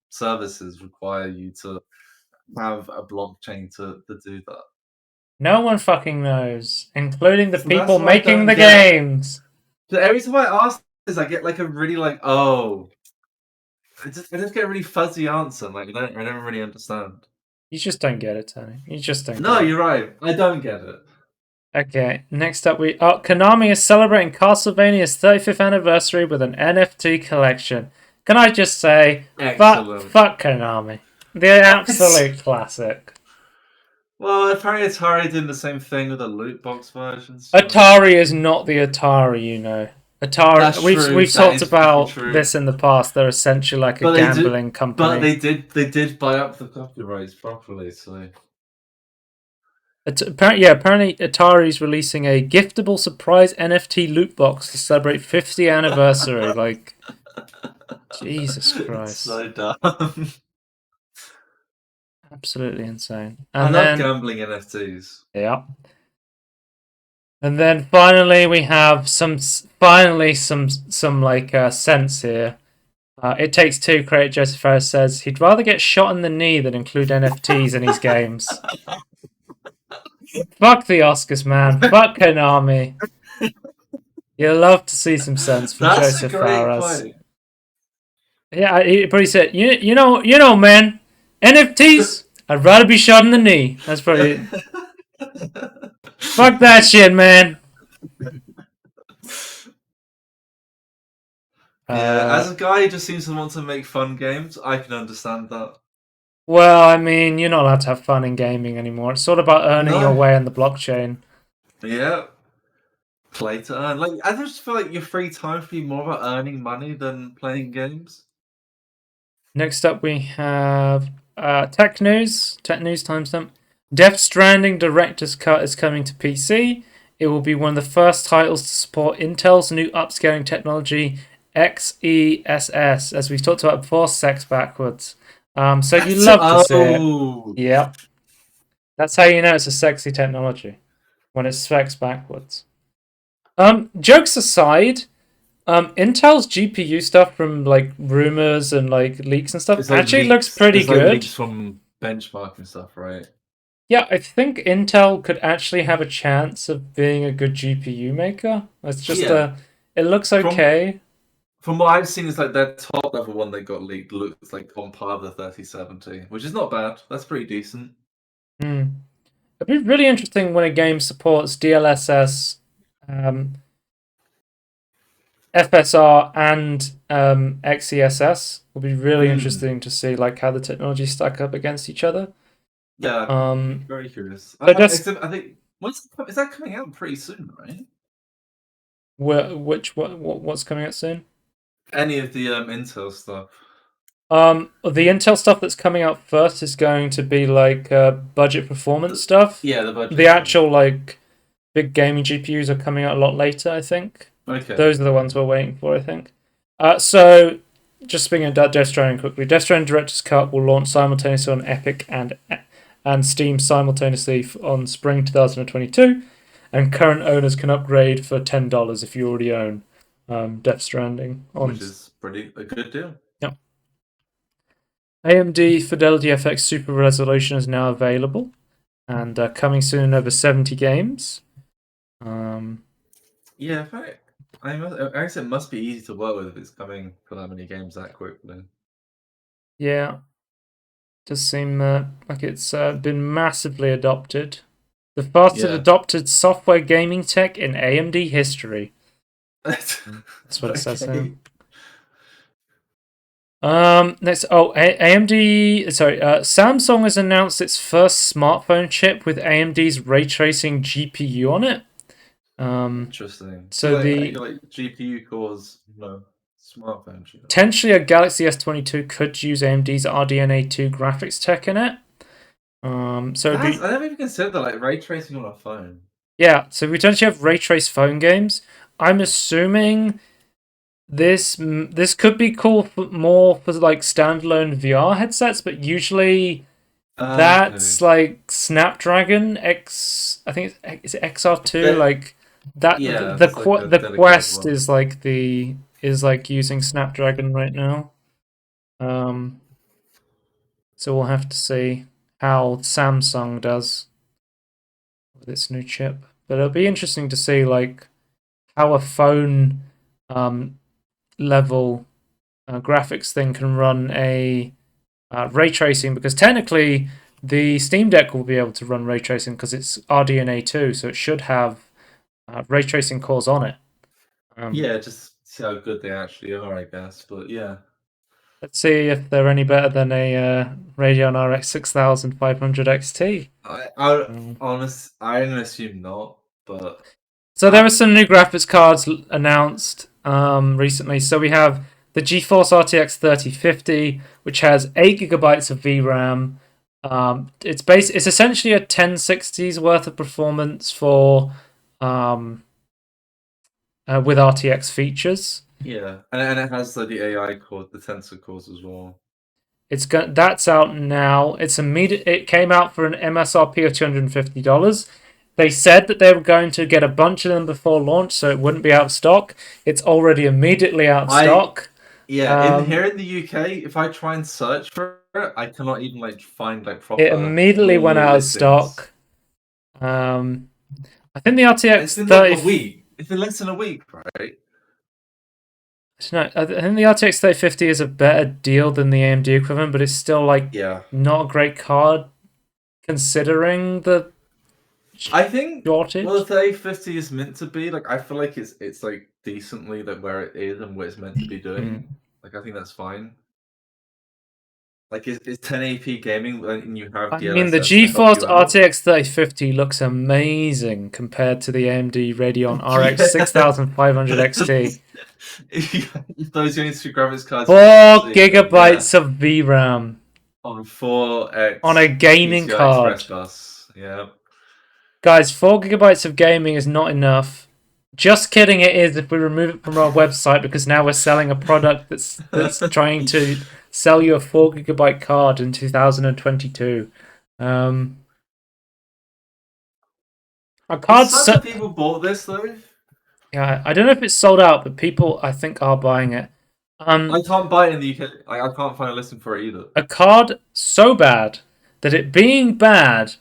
services require you to have a blockchain to do that? No one fucking knows, including the people making the games. So every time I ask this, I get like a really I just get a really fuzzy answer. Like I don't really understand. You just don't get it, Tony. You just don't. No, you're right. I don't get it. Okay, next up Konami is celebrating Castlevania's 35th anniversary with an NFT collection. Can I just say, fuck Konami. The absolute classic. Well, apparently Atari did the same thing with the loot box versions. So. Atari is not the Atari, you know. Atari. We've talked about this in the past. They're essentially like a gambling company. But they did buy up the copyrights properly, so. Apparently Atari's releasing a giftable surprise NFT loot box to celebrate 50th anniversary. Like, Jesus Christ. So dumb. Absolutely insane. And I love gambling NFTs. Yeah. And then finally we have some sense here. It Takes Two creator Joseph Ferris says he'd rather get shot in the knee than include NFTs in his games. Fuck the Oscars, man. Fuck Konami. You'll love to see some sense from Joseph Ferris. Point. Yeah, he probably said, you know, man, NFTs, I'd rather be shot in the knee. That's probably it. Fuck that shit, man. Yeah, as a guy who just seems to want to make fun games, I can understand that. Well, I mean, you're not allowed to have fun in gaming anymore. It's sort of about earning your No. way on the blockchain. Yeah. Play to earn. Like, I just feel like your free time should be more about earning money than playing games. Next up, we have tech news. Tech news timestamp. Death Stranding Director's Cut is coming to PC. It will be one of the first titles to support Intel's new upscaling technology, XESS, as we've talked about before, sex backwards. So you love to see it. Oh, Yep. That's how you know it's a sexy technology, when it's sex backwards. Jokes aside, Intel's GPU stuff from like rumors and like leaks and stuff it's like actually leaks. looks pretty It's like good. leaks from benchmark and stuff, right? Yeah, I think Intel could actually have a chance of being a good GPU maker. It's just Yeah. it looks okay. From what I've seen, is like their top level one they got leaked looks like on par with the 3070, which is not bad. That's pretty decent. Hmm. It'd be really interesting when a game supports DLSS, FSR, and XeSS. It'll be really interesting to see like how the technologies stack up against each other. Yeah, very curious. So just Except I think is that coming out pretty soon, right? what's coming out soon? Any of the Intel stuff. The Intel stuff that's coming out first is going to be like budget performance stuff. Yeah, the budget. The actual like big gaming GPUs are coming out a lot later, I think. Okay. Those are the ones we're waiting for, I think. So just speaking of Death Stranding quickly, Death Stranding Director's Cut will launch simultaneously on Epic and Steam simultaneously on spring 2022, and current owners can upgrade for $10 if you already own Death Stranding. Which is a good deal. Yep. AMD Fidelity FX Super Resolution is now available and coming soon in over 70 games. Yeah, I guess it must be easy to work with if it's coming for that many games that quickly. Yeah. Does seem like it's been massively adopted. The fastest adopted software gaming tech in AMD history. That's what it says here. Next, AMD. Sorry, Samsung has announced its first smartphone chip with AMD's ray tracing GPU on it. Interesting. So the GPU cores, smartphone chip. Potentially a Galaxy S22 could use AMD's RDNA2 graphics tech in it. So I never even considered like ray tracing on a phone. Yeah, so we potentially have ray trace phone games. I'm assuming this could be cool more for like standalone VR headsets, but usually that's like Snapdragon X. I think it's XR2. Like that. Yeah, the Quest is like using Snapdragon right now. So we'll have to see how Samsung does with its new chip. But it'll be interesting to see like how a phone level graphics thing can run a ray tracing, because technically the Steam Deck will be able to run ray tracing because it's RDNA2, so it should have ray tracing cores on it. Yeah, just see how good they actually are, I guess. But yeah. Let's see if they're any better than a Radeon RX 6500 XT. I assume not, but so there were some new graphics cards announced recently. So we have the GeForce RTX 3050, which has 8 gigabytes of VRAM. It's essentially a 1060s worth of performance for with RTX features. Yeah, and it has the AI core, the tensor cores as well. That's out now. It came out for an MSRP of $250. They said that they were going to get a bunch of them before launch, so it wouldn't be out of stock. It's already immediately out of stock. Yeah, here in the UK, if I try and search for it, I cannot even find proper. It immediately went out of stock. I think the RTX it's been like a week. It's been less than a week, right? No, I think the RTX 3050 is a better deal than the AMD equivalent, but it's still not a great card. considering the I think well, the shortage. 3050 is meant to be like. I feel like it's like decently like where it is and what it's meant to be Hmm. doing. Like I think that's fine. Like it's 1080p gaming and you have I mean, the DLSS to help GeForce you out. RTX 3050 looks amazing compared to the AMD Radeon RX Yeah. 6500 XT. If those are the only two graphics cards you can 4 see, then yeah, gigabytes of VRAM on on a 4x gaming PCI Express card. bus. Yeah. Guys, 4 gigabytes of gaming is not enough. Just kidding, it is if we remove it from our website because now we're selling a product that's trying to sell you a 4 gigabyte card in 2022. Um, our It's cards, sad that people bought this though. yeah, I don't know if it's sold out, but people I think are buying it. I can't buy it in the UK. I can't find a listing for it either. A card so bad that it being bad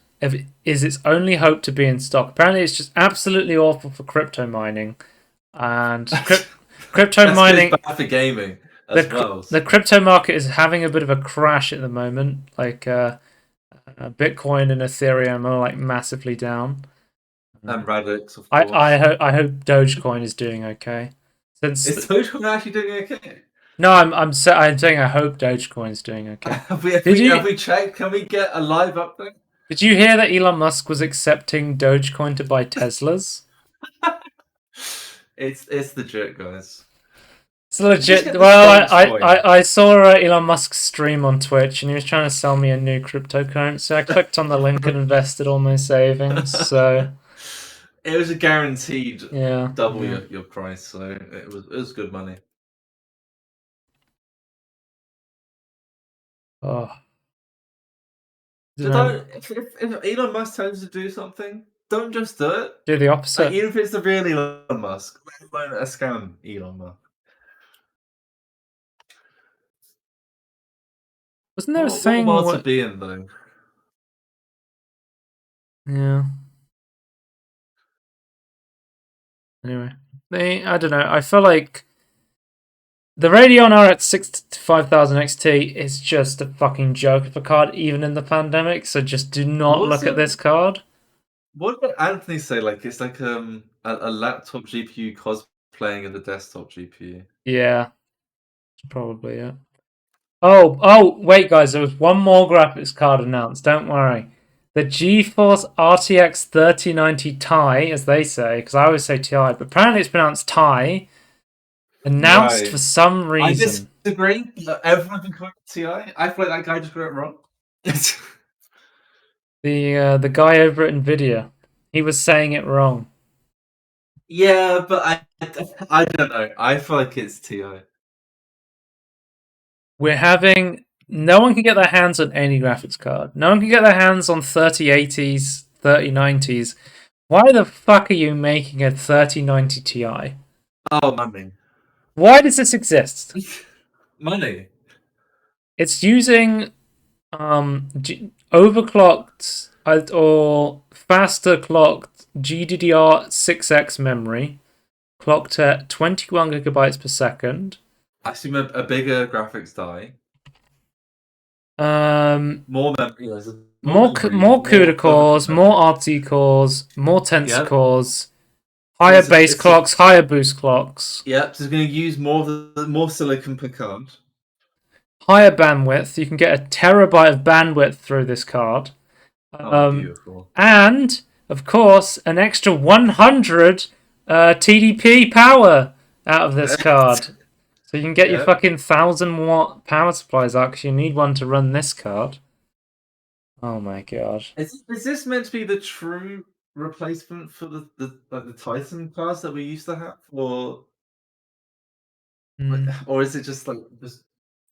is its only hope to be in stock. Apparently, it's just absolutely awful for crypto mining, and crypto That's good. It's mining. bad for gaming as The well. the crypto market is having a bit of a crash at the moment. Like Bitcoin and Ethereum are like massively down. And Radix, of I course. hope Dogecoin is doing okay. Since Is Dogecoin actually doing okay? no, I'm saying I hope Dogecoin is doing okay. Have we, have Did we, have you we checked? Can we get a live update? did you hear that Elon Musk was accepting Dogecoin to buy Teslas? It's legit, guys. It's You just legit. get the Well, stonks coin. I saw Elon Musk's stream on Twitch, and he was trying to sell me a new cryptocurrency. I clicked on the link and invested all my savings. So It was a guaranteed yeah, double yeah. your price, so it was good money. Oh, I So don't know. don't if Elon Musk tells you to do something, don't just do it. Do the Like opposite. even if it's the real Elon Musk, let alone a scam Elon Musk. Wasn't there a What a thing? world to What? be in, though. Yeah. Anyway, I don't know. I feel like the Radeon RX 5000 XT is just a fucking joke of a card, even in the pandemic. So just do not What's look at this card. what did Anthony say? Like it's like a laptop GPU cosplaying in the desktop GPU. Yeah, probably yeah. Wait, guys, there was one more graphics card announced. Don't worry. The GeForce RTX 3090 Ti, as they say, because I always say Ti, but apparently it's pronounced Ti, announced for Right. some I reason. disagree. Everyone can correct TI. I feel like that guy just got it wrong. The guy over at Nvidia, he was saying it wrong. Yeah, but I don't know. I feel like it's TI. We're having no one can get their hands on any graphics card. No one can get their hands on 3080s, 3090s. Why the fuck are you making a 3090 Ti? Oh, money. Why does this exist? Money. It's using overclocked or faster clocked GDDR6X memory, clocked at 21 gigabytes per second. I assume a bigger graphics die. Um, More memory. Yes, more more memory. more More CUDA overclock cores, more memory. RT cores, more tensor Yep. cores, So higher base clocks, higher boost clocks, yep. So it's going to use more silicon per card. higher bandwidth. You can get a terabyte of bandwidth through this card. Oh, beautiful. And of course, an extra 100 TDP power out of this card. So you can get your Yep. fucking 1000 watt power supplies out because you need one to run this card. Oh my god. Is this meant to be the true replacement for the Titan cards that we used to have, Mm. or is it just like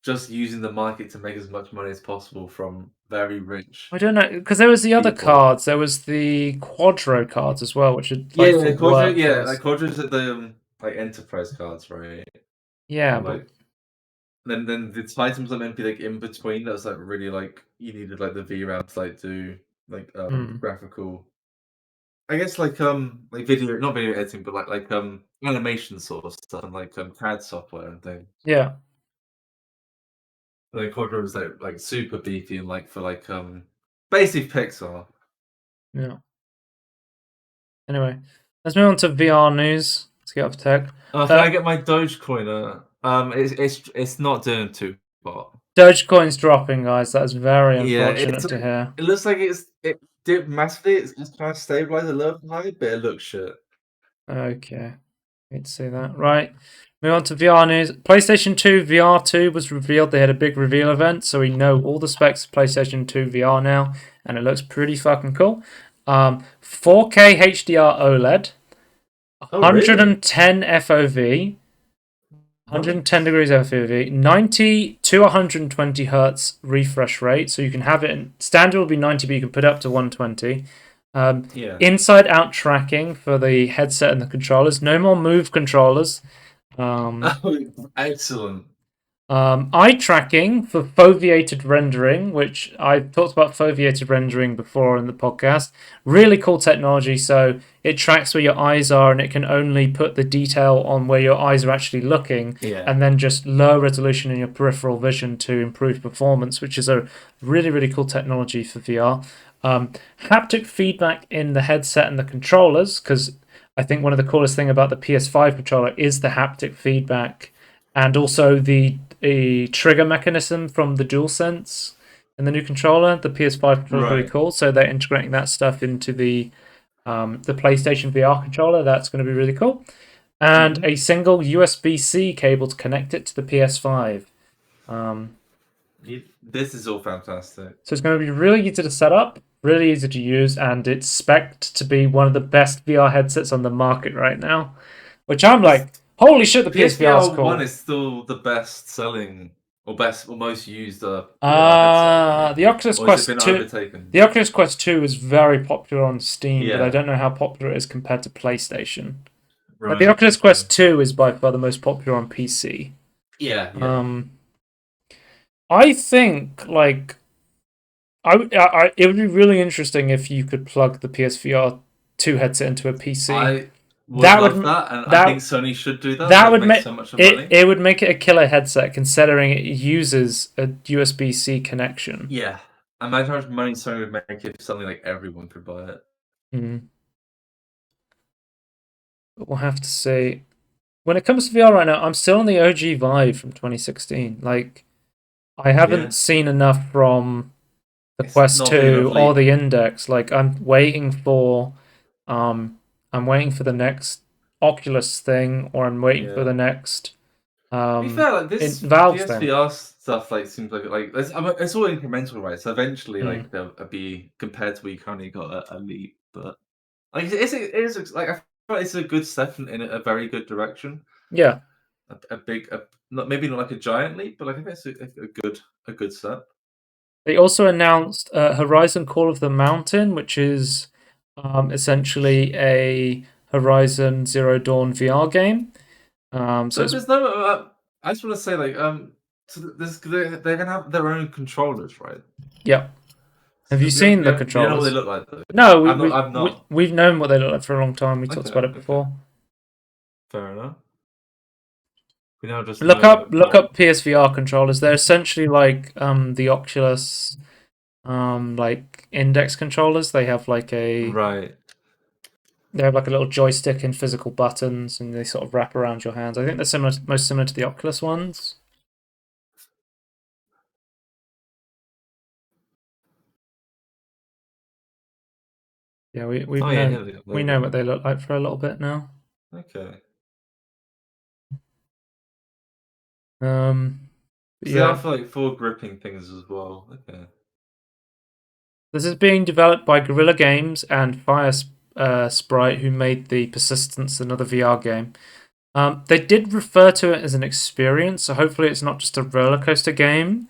just using the market to make as much money as possible from very rich I don't know because there was the other people? cards. There was the Quadro cards as well, which are like Yeah, for Quadro. work Yeah, use. like Quadros are the like enterprise cards, right? Yeah, Or but like then the Titans are meant to be like in between. That was like really like you needed like the VRAM to like do like mm, graphical. I guess like video not video editing, but like animation sort of stuff and like CAD software and things. yeah. Like Quadro was like super beefy and like for like Basically Pixar. Yeah. Anyway, let's move on to VR news. Let's get off tech. Can I get my Dogecoin? It's not doing too hot. Dogecoin's dropping, guys. That's very Yeah, unfortunate to hear. it looks like it dipped massively. It's kind of stabilized a little high, but it looks shit. Okay. Hate to see that. Right. Move on to VR news. PlayStation 2 VR 2 was revealed. They had a big reveal event, so we know all the specs of PlayStation 2 VR now, and it looks pretty fucking cool. 4K HDR OLED, Oh, really? 110 FOV, 110 degrees FOV, 90 to 120 hertz refresh rate, so you can have it in standard will be 90, but you can put it up to 120. Yeah. Inside out tracking for the headset and the controllers. No more Move controllers. Excellent. Eye tracking for foveated rendering, which I've talked about foveated rendering before in the podcast. Really cool technology. So it tracks where your eyes are and it can only put the detail on where your eyes are actually looking, and then just lower resolution in your peripheral vision to improve performance, which is a really, really cool technology for VR. Haptic feedback in the headset and the controllers, because I think one of the coolest thing about the PS5 controller is the haptic feedback, and also the trigger mechanism from the DualSense in the new controller. The PS5 controller is really cool, so they're integrating that stuff into the PlayStation VR controller. That's going to be really cool. And a single USB-C cable to connect it to the PS5. This is all fantastic. So it's going to be really easy to set up, really easy to use, and it's spec'd to be one of the best VR headsets on the market right now. Which I'm like, holy shit, the PSVR is cool. 1 is still the best selling or most used VR headset. The Oculus Quest 2. Overtaken? The Oculus Quest 2 is very popular on Steam, but I don't know how popular it is compared to PlayStation. Right. But the Oculus Quest 2 is by far the most popular on PC. Yeah. I think like it would be really interesting if you could plug the PSVR 2 headset into a PC. I think Sony should do that. That would make so much money. It would make it a killer headset, considering it uses a USB-C connection. Yeah, imagine how much money Sony would make if something like everyone could buy it. But we'll have to see. When it comes to VR right now, I'm still on the OG Vive from 2016. Like, I haven't seen enough from the Quest 2 or the Index. Like, I'm waiting for the next Oculus thing, or I'm waiting for the next to be fair, like this Valve PSVR stuff seems like it's all incremental, right? So eventually like there'll be, compared to where you currently got a leap, but like it is like I feel like it's a good step in a very good direction. Yeah. Maybe not like a giant leap, but like I think it's a good step. They also announced Horizon Call of the Mountain, which is essentially a Horizon Zero Dawn VR game. So there's no. I just want to say, like, so they're gonna have their own controllers, right? Yeah. Have you seen the controllers? You know what they look like, though? No, I've not. We've known what they look like for a long time. We talked about it before. Fair enough. We now just look up PSVR controllers. They're essentially like the Oculus like Index controllers. They have like a They have like a little joystick and physical buttons, and they sort of wrap around your hands. I think they're most similar to the Oculus ones. Yeah, we know what they look like for a little bit now. Okay. They are for like full gripping things as well. Okay. This is being developed by Guerrilla Games and Fire Sprite, who made the Persistence, another VR game. They did refer to it as an experience, so hopefully it's not just a roller coaster game.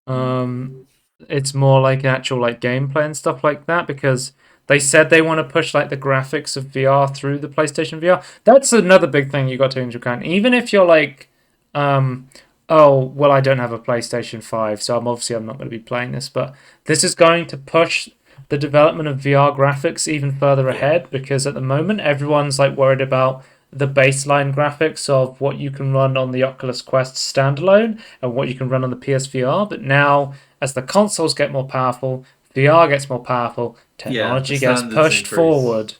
It's more like actual like gameplay and stuff like that, because they said they want to push like the graphics of VR through the PlayStation VR. That's another big thing you got to take into account. Even if you're like, oh, well, I don't have a PlayStation 5, so I'm not going to be playing this, but this is going to push the development of VR graphics even further ahead, because at the moment everyone's like worried about the baseline graphics of what you can run on the Oculus Quest standalone and what you can run on the PSVR. But now, as the consoles get more powerful, VR gets more powerful, Yeah, the technology gets standards pushed increase. forward.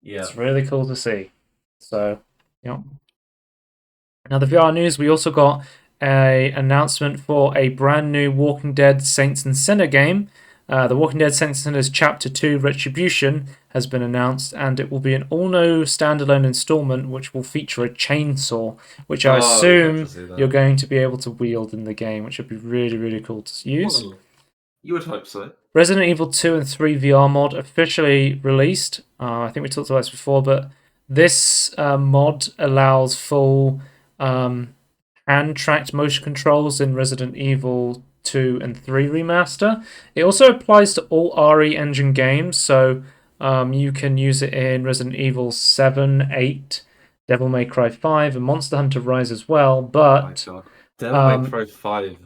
Yeah. It's really cool to see. So, Now, the VR news, we also got a announcement for a brand new Walking Dead Saints and Sinner game. The Walking Dead Saints and Sinners Chapter 2 Retribution has been announced, and it will be an all-new standalone installment which will feature a chainsaw, which I assume you're going to be able to wield in the game, which would be really, really cool to use. Well, you would hope so. Resident Evil 2 and 3 VR mod officially released. I think we talked about this before, but this mod allows full hand-tracked motion controls in Resident Evil 2 and 3 remaster. It also applies to all RE Engine games, so you can use it in Resident Evil 7, 8, Devil May Cry 5, and Monster Hunter Rise as well, but Devil May Cry 5,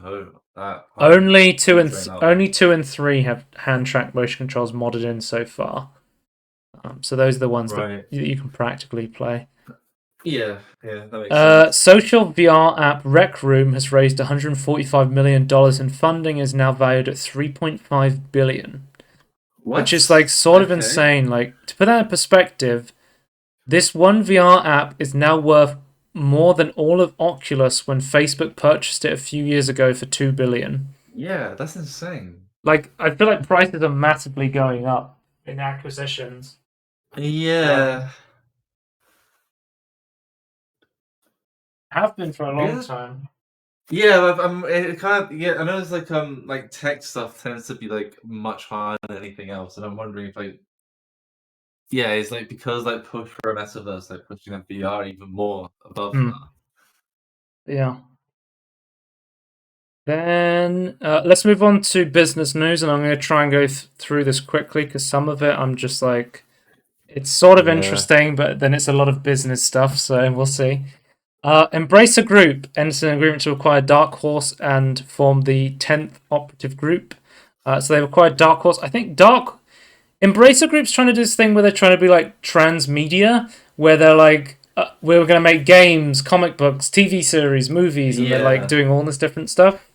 only 2 and 3 have hand-tracked motion controls modded in so far. So those are the ones that you can practically play. Yeah, that makes sense. Social VR app Rec Room has raised $145 million and funding is now valued at $3.5 billion. Which is like sort of insane. Like, to put that in perspective, this one VR app is now worth more than all of Oculus when Facebook purchased it a few years ago for $2 billion. Yeah, that's insane. Like, I feel like prices are massively going up in acquisitions. Yeah. Have been for a long time. Yeah, it kind of I know it's like tech stuff tends to be like much higher than anything else, and I'm wondering if it's like because like push for a metaverse, like pushing up VR even more above that. Yeah. Then let's move on to business news, and I'm going to try and go through this quickly because some of it I'm just like, it's sort of interesting, but then it's a lot of business stuff, so we'll see. Embracer Group entered an agreement to acquire Dark Horse and form the 10th operative group. So they've acquired Dark Horse. I think Embracer Group's trying to do this thing where they're trying to be like transmedia, where they're like, we're going to make games, comic books, TV series, movies, and they're like doing all this different stuff.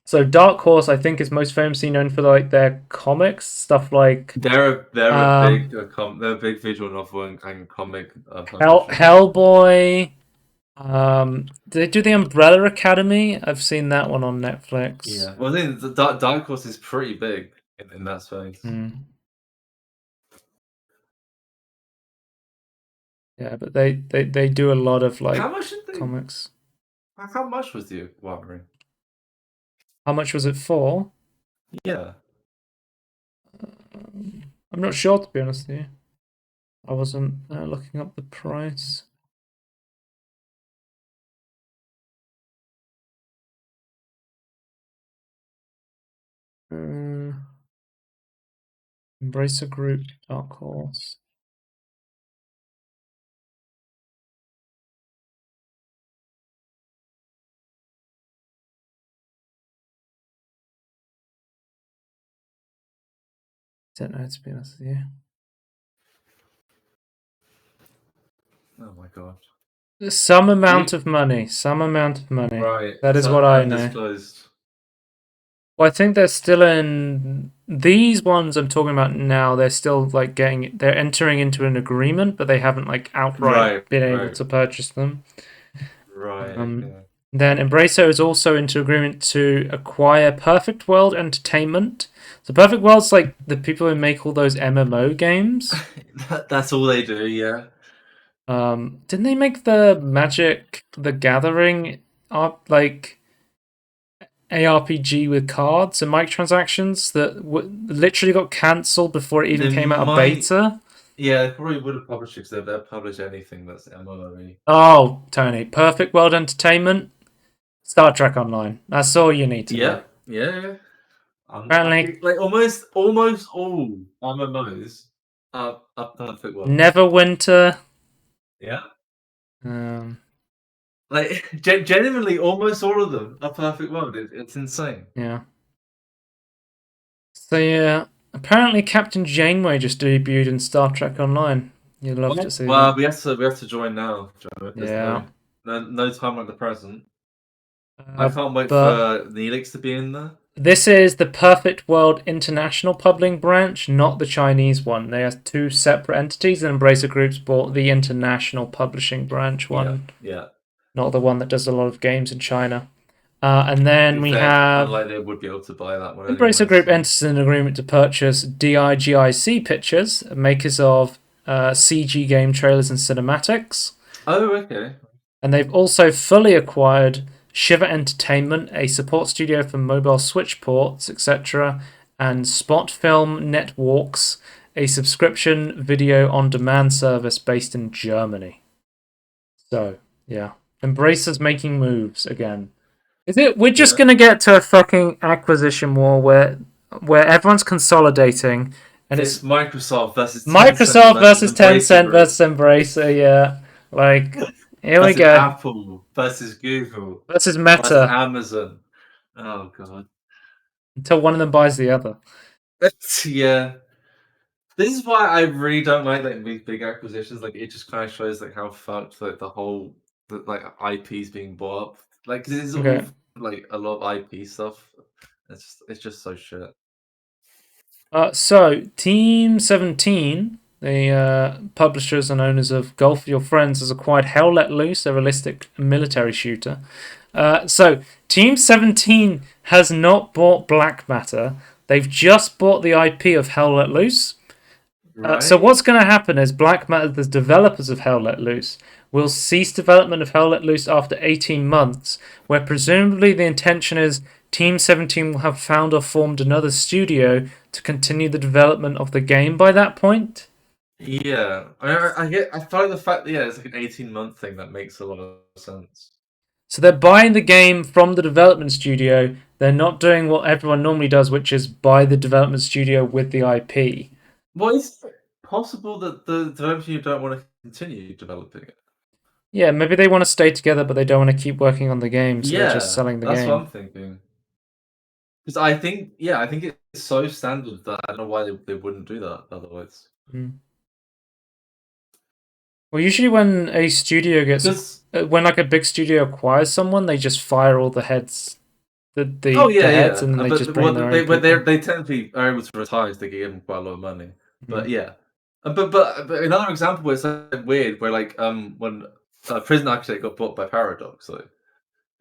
So Dark Horse, I think, is most famously known for like their comics stuff like they're a big visual novel and comic. Hellboy. They do the Umbrella Academy. I've seen that one on Netflix. Yeah, well, I think the Dark Horse is pretty big in that space. Yeah, but they do a lot of like comics. How much was the acquiring? How much was it for? Yeah. I'm not sure, to be honest with you. I wasn't looking up the price. Embracer Group, Dark Horse. Don't know, to be honest with you. Oh my god. Some amount of money. Right. That is what I know. Well, I think they're still in these ones I'm talking about now. They're still like they're entering into an agreement, but they haven't like outright been able to purchase them. Right. Then Embracer is also into agreement to acquire Perfect World Entertainment. So Perfect World's like the people who make all those MMO games. That's all they do, yeah. Didn't they make the Magic the Gathering like ARPG with cards and microtransactions that literally got cancelled before it even came out of beta? Yeah, they probably would have published it because they'll publish anything that's MMO. Oh, Tony, Perfect World Entertainment, Star Trek Online. That's all you need to know. Yeah. Apparently, like almost all MMOs are Perfect World. Neverwinter. Yeah. Like genuinely, almost all of them are Perfect World. It's insane. Yeah. So yeah, apparently Captain Janeway just debuted in Star Trek Online. You'd love to see. Well, we have to join now, Joe. There's no time like the present. I can't wait for Neelix to be in there. This is the Perfect World International Publishing branch, not the Chinese one. They are two separate entities, and Embracer Group's bought the international publishing branch one, Yeah. not the one that does a lot of games in China. And then we Fair, have unlikely they would be able to buy that one Embracer anyway. Group So. enters an agreement to purchase DIGIC Pictures, makers of CG game trailers and cinematics. Oh, okay. And they've also fully acquired Shiver Entertainment, a support studio for mobile Switch ports, etc., and Spot Film Networks, a subscription video on demand service based in Germany. So, yeah. Embracer's making moves again. Is it? We're just gonna get to a fucking acquisition war where everyone's consolidating, and it's Microsoft versus Microsoft versus Embracer Tencent versus Embracer. Yeah, like here we versus go. Apple versus Google Versus versus Meta Amazon. Oh god. until one of them buys the other. Yeah. This is why I really don't like these big acquisitions. Like it just kind of shows like how fucked like the whole like IPs being bought up. Like 'cause it's all Okay. like a lot of IP stuff. It's just so shit. So Team 17, the publishers and owners of Golf with Your Friends, has acquired Hell Let Loose, a realistic military shooter. So Team 17 has not bought Black Matter. They've just bought the IP of Hell Let Loose. Right? So what's going to happen is Black Matter, the developers of Hell Let Loose, will cease development of Hell Let Loose after 18 months, where presumably the intention is Team 17 will have found or formed another studio to continue the development of the game by that point. Yeah, I thought the fact that it's like an 18-month thing that makes a lot of sense. So they're buying the game from the development studio. They're not doing what everyone normally does, which is buy the development studio with the IP. Well, is it possible that the developers you don't want to continue developing it? Yeah, maybe they want to stay together, but they don't want to keep working on the game, so they're just Yeah, selling the that's what I'm game. thinking. Because I think it's so standard that I don't know why they wouldn't do that otherwise. Well, usually when a studio when like a big studio acquires someone, they just fire all the heads, the heads, and then they just bring their own people. They tend to be are able to retire, so they give them quite a lot of money. But yeah, but another example where it's like weird, where like when Prison Architect got bought by Paradox, so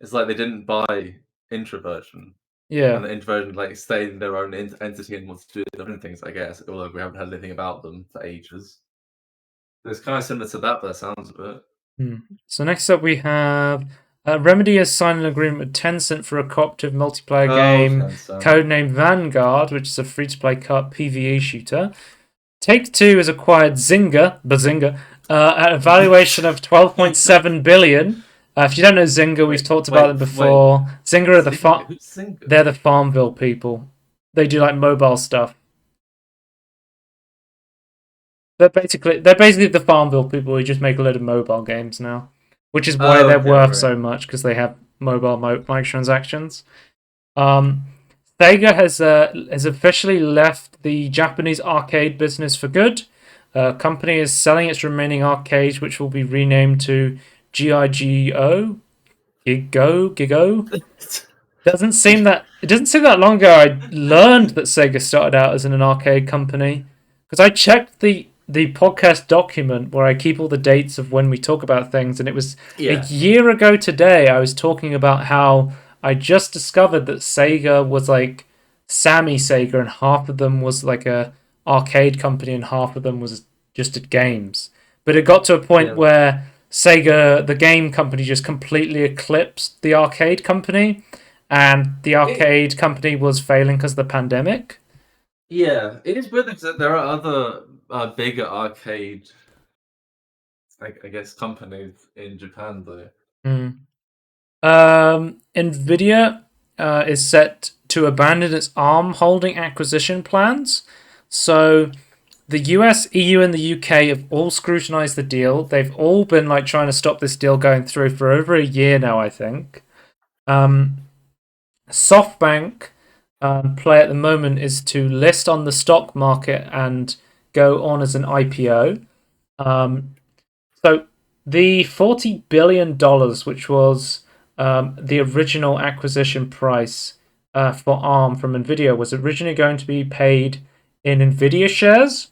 it's like they didn't buy Introversion, Yeah. and the Introversion like stayed in their own entity and wants to do different things, I guess. Although we haven't heard anything about them for ages. It's kind of similar to that, by the sounds of it. So next up we have Remedy has signed an agreement with Tencent for a cooperative multiplayer game codenamed Vanguard, which is a free-to-play co-op PvE shooter. Take-Two has acquired Bazinga, at a valuation of $12.7 billion. If you don't know Zynga, we've talked about them before. Zynga are they're the Farmville people. They do like mobile stuff. They're basically the Farmville people who just make a load of mobile games now, which is why they're worth so much, because they have mobile microtransactions. Sega has officially left the Japanese arcade business for good. Company is selling its remaining arcades, which will be renamed to GIGO. Gigo. It doesn't seem that long ago I learned that Sega started out as an arcade company, because I checked the podcast document where I keep all the dates of when we talk about things, and it was a year ago today I was talking about how I just discovered that Sega was like Sammy Sega, and half of them was like a arcade company and half of them was just at games. But it got to a point where Sega, the game company, just completely eclipsed the arcade company, and the arcade company was failing because of the pandemic. Yeah, it is weird because there are other bigger arcade, I guess, companies in Japan though. Nvidia is set to abandon its ARM holding acquisition plans. So the US, EU, and the UK have all scrutinized the deal. They've all been like trying to stop this deal going through for over a year now, I think. SoftBank play at the moment is to list on the stock market and go on as an IPO. So the $40 billion, which was the original acquisition price, for ARM from Nvidia was originally going to be paid in Nvidia shares,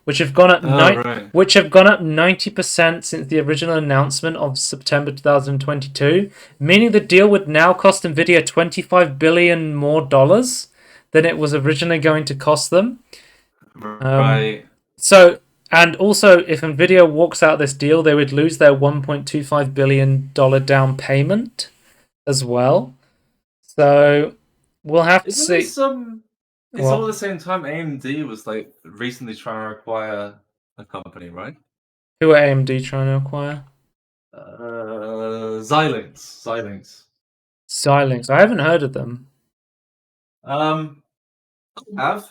which have gone up Right. which have gone up 90% since the original announcement of September 2022, meaning the deal would now cost Nvidia $25 billion more than it was originally going to cost them. Right. So, and also, if Nvidia walks out this deal, they would lose their $1.25 billion down payment as well. So, we'll have to Isn't see. this It's all Well, the same time AMD was like recently trying to acquire a company, right? who are AMD trying to acquire? Xilinx. Xilinx. I haven't heard of them. Um, have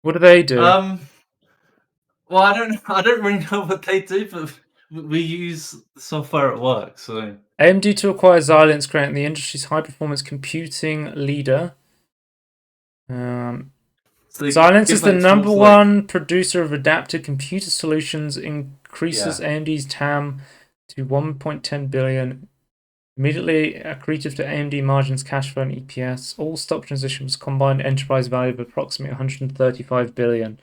What do they do? um. Well, I don't really know what they do, but we use the software at work, so AMD to acquire Xilinx, creating the industry's high-performance computing leader. they Xilinx is give the like number tools like one producer of adaptive computer solutions, increases yeah. AMD's TAM to 1.10 billion. Immediately accretive to AMD margins, cash flow, and EPS. All stock transitions combined enterprise value of approximately 135 billion.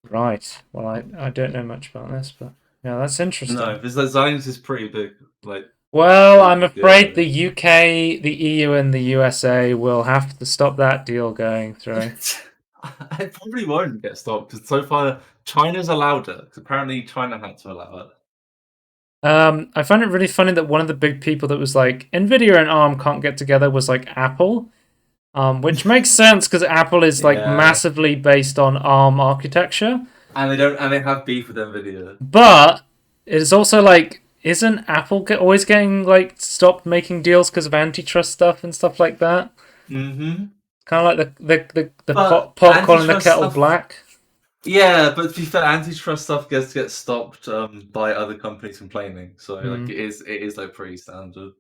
Right. Well, I don't know much about this, but yeah, that's interesting. No, because like Xilinx is pretty big, like Well, pretty I'm big deal afraid over the UK, the EU, and the USA will have to stop that deal going through. it probably won't get stopped because so far China's allowed it. 'Cause apparently, China had to allow it. I find it really funny that one of the big people that was like Nvidia and ARM can't get together was like Apple, which makes sense because Apple is like Yeah, massively based on ARM architecture. and they don't, and they have beef with Nvidia. But it is also like, isn't Apple always getting like stopped making deals because of antitrust stuff and stuff like that? Mm-hmm. Kind of like the But pot calling the antitrust kettle stuff, black. yeah. But to be fair, antitrust stuff gets stopped by other companies complaining. So like Hmm. it is like pretty standard.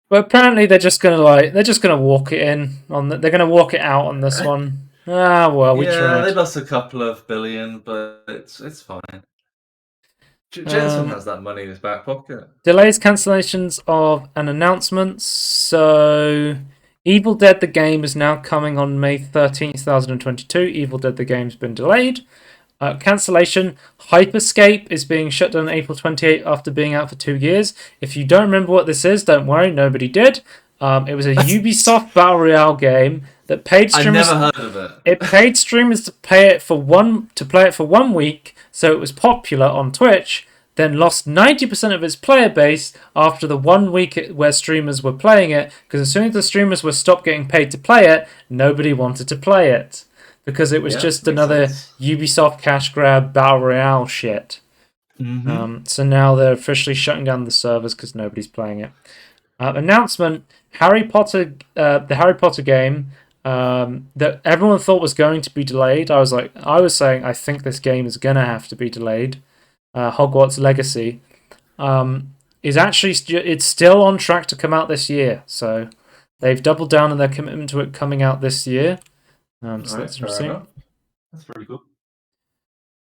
But apparently they're just gonna walk it in on they're gonna walk it out on this one. Ah well, we Yeah, they tried. lost a couple of billion, but it's fine. Jensen Um, has that money in his back pocket. Delays, cancellations of an announcement. So, Evil Dead the game is now coming on May 13th, 2022. Evil Dead the game's been delayed. Cancellation. Hyperscape is being shut down April 28th after being out for 2 years. If you don't remember what this is, don't worry, nobody did. It was a Ubisoft Battle Royale game that paid I streamers. never heard of it. It paid streamers to play it for 1 week, so it was popular on Twitch. Then lost 90% of its player base after the 1 week where streamers were playing it, because as soon as the streamers were stopped getting paid to play it, nobody wanted to play it because it was Yeah, just makes another sense. Ubisoft cash grab battle royale shit. Mm-hmm. So now they're officially shutting down the servers because nobody's playing it. Announcement: Harry Potter, the Harry Potter game that everyone thought was going to be delayed. I was saying I think this game is gonna have to be delayed. Hogwarts Legacy is actually it's still on track to come out this year. So they've doubled down on their commitment to it coming out this year. All So right, that's fair interesting. enough. That's pretty cool.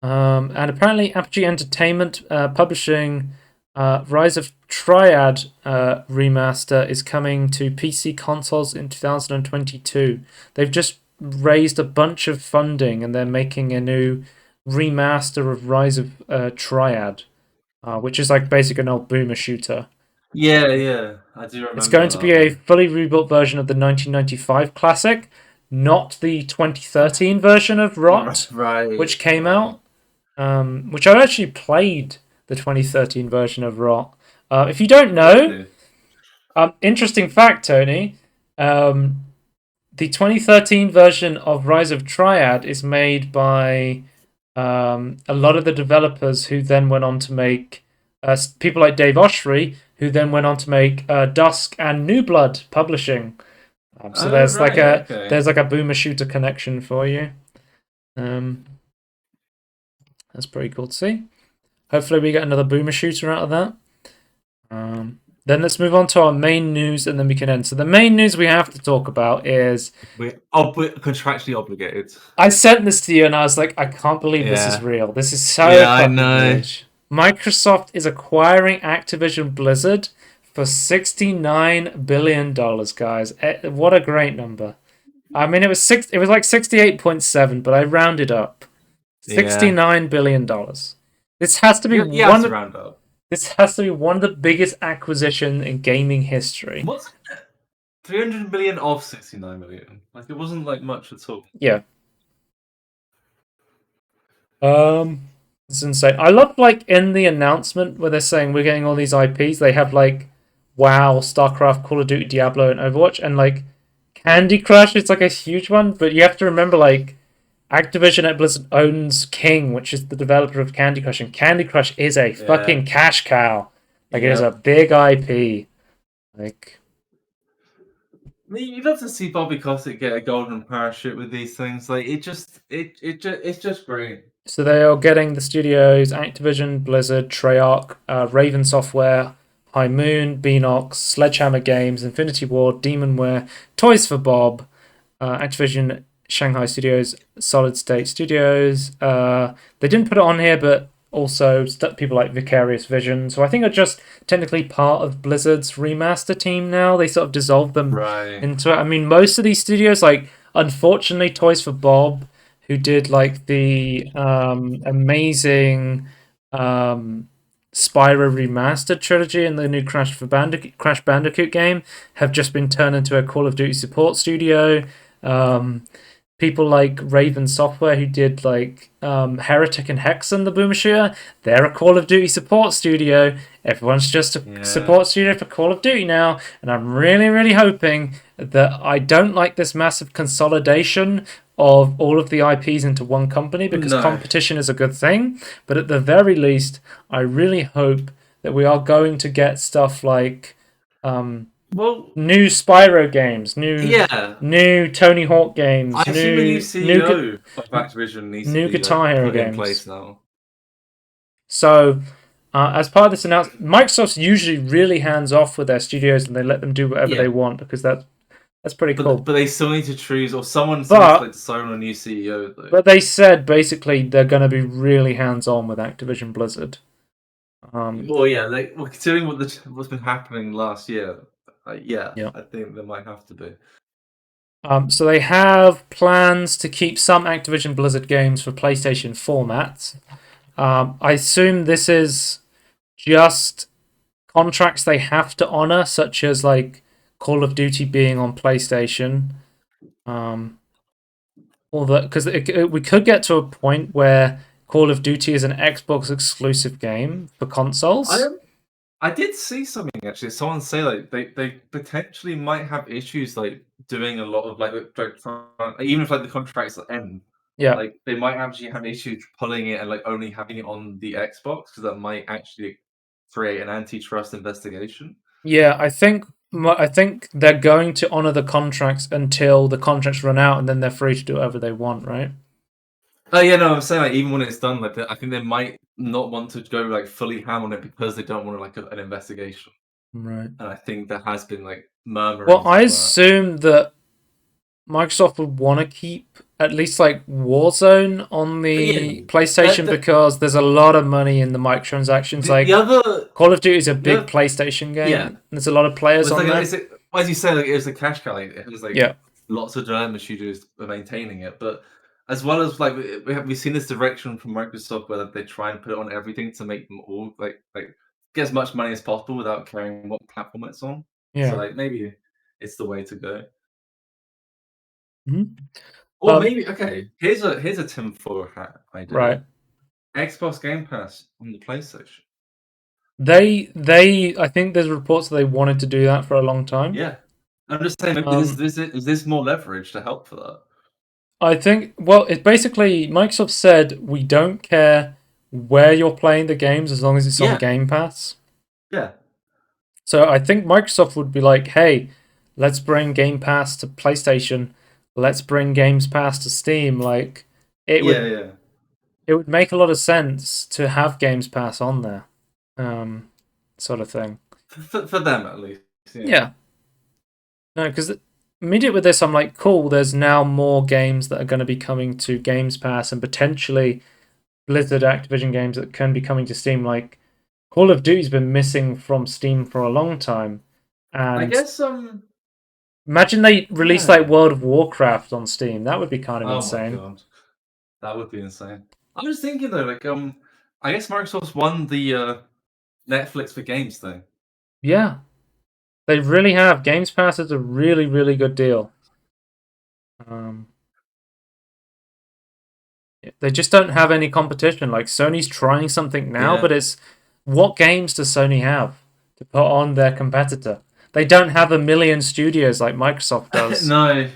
And apparently, Apogee Entertainment publishing Rise of Triad remaster is coming to PC consoles in 2022. They've just raised a bunch of funding and they're making a new remaster of Rise of Triad, which is like basically an old boomer shooter. Yeah, I do It's remember going to that be a one. fully rebuilt version of the 1995 classic, not the 2013 version of Rot, which came Right. out. Which I actually played the 2013 version of Rot. If you don't know, Really? interesting fact, Tony. The 2013 version of Rise of Triad is made by a lot of the developers who then went on to make people like Dave Oshry, who then went on to make Dusk and New Blood Publishing. So Oh, right. Okay. there's like a boomer shooter connection for you. Um, that's pretty cool to see. Hopefully, we get another boomer shooter out of that. Then let's move on to our main news, and then we can end. So the main news we have to talk about is We're contractually obligated. I sent this to you, and I was like, I can't believe this is Yeah. real. This is so Yeah, I fucking know. huge. Microsoft is acquiring Activision Blizzard for $69 billion, guys. What a great number. I mean, it was like 68.7, but I rounded up. Yeah. $69 billion. This has to be You have to round up. This has to be one of the biggest acquisitions in gaming history. What's 300 million of 69 million? Like, it wasn't like much at all. Yeah. It's insane. I love like in the announcement where they're saying we're getting all these IPs. They have like WoW, StarCraft, Call of Duty, Diablo, and Overwatch, and like Candy Crush. It's like a huge one, but you have to remember like Activision at Blizzard owns King, which is the developer of Candy Crush, and Candy Crush is a fucking cash cow. Like, it is a big IP. Like, I mean, you'd love to see Bobby Kotick get a golden parachute with these things. Like, it's just great. so they are getting the studios Activision, Blizzard, Treyarch, Raven Software, High Moon, Beanox, Sledgehammer Games, Infinity Ward, Demonware, Toys for Bob, Activision Shanghai Studios, Solid State Studios. They didn't put it on here, but also people like Vicarious Vision. So I think are just technically part of Blizzard's remaster team now. They sort of dissolved them into it. I mean, most of these studios, like, unfortunately, Toys for Bob, who did like the amazing Spyro remastered trilogy and the new Crash Bandicoot game, have just been turned into a Call of Duty support studio. People like Raven Software, who did like Heretic and Hexen, the boomer shooter, they're a Call of Duty support studio. Everyone's just a support studio for Call of Duty now, and I'm really, really hoping that I don't like this massive consolidation of all of the IPs into one company, because competition is a good thing. But at the very least, I really hope that we are going to get stuff like new Spyro games, new Tony Hawk games, I assume a new CEO of Activision needs new to be Guitar Hero put in games place now. So, as part of this announcement, Microsoft's usually really hands off with their studios, and they let them do whatever they want, because that's pretty cool. But they still need to choose, or someone still needs to decide on a new CEO, though. But they said basically they're going to be really hands on with Activision Blizzard. Considering what's been happening last year, I think they might have to be. So they have plans to keep some Activision Blizzard games for PlayStation formats. I assume this is just contracts they have to honor, such as like Call of Duty being on PlayStation. Because we could get to a point where Call of Duty is an Xbox exclusive game for consoles. I did see something actually. Someone say like they potentially might have issues like doing a lot of like even if like the contracts end. Yeah, like they might actually have issues pulling it and like only having it on the Xbox, because that might actually create an antitrust investigation. Yeah, I think they're going to honor the contracts until the contracts run out, and then they're free to do whatever they want, right? Oh yeah, no, I'm saying like even when it's done, like I think they might not want to go like fully ham on it because they don't want like an investigation. Right. And I think there has been like murmurings. Well, I assume that Microsoft would want to keep at least like Warzone on the PlayStation, because there's a lot of money in the microtransactions. Call of Duty is a big PlayStation game. Yeah. There's a lot of players on there. As you say, like, it was a cash cow. It was like lots of development studios are maintaining it, but as well as like we've seen this direction from Microsoft where they try and put it on everything to make them all like get as much money as possible without caring what platform it's on. Yeah. So like maybe it's the way to go. Mm-hmm. Or maybe here's a tinfoil hat idea. Right. Xbox Game Pass on the PlayStation. I think there's reports that they wanted to do that for a long time. Yeah. I'm just saying, maybe is this more leverage to help for that? I think, well, it's basically Microsoft said we don't care where you're playing the games as long as it's on Game Pass. Yeah. So I think Microsoft would be like, hey, let's bring Game Pass to PlayStation. Let's bring Games Pass to Steam. Like, it would make a lot of sense to have Games Pass on there, sort of thing. For them, at least. Yeah. No, because immediate with this, I'm like, cool, there's now more games that are going to be coming to Games Pass, and potentially Blizzard Activision games that can be coming to Steam. Like, Call of Duty's been missing from Steam for a long time, I and guess imagine they released like yeah. World of Warcraft on Steam. That would be kind of Oh my insane. god, that would be insane. I was thinking though, like I guess Microsoft's won the Netflix for games thing. Yeah, they really have. Games Pass is a really, really good deal. Um, they just don't have any competition. Like Sony's trying something now, Yeah. but it's what games does Sony have to put on their competitor? They don't have a million studios like Microsoft does. No,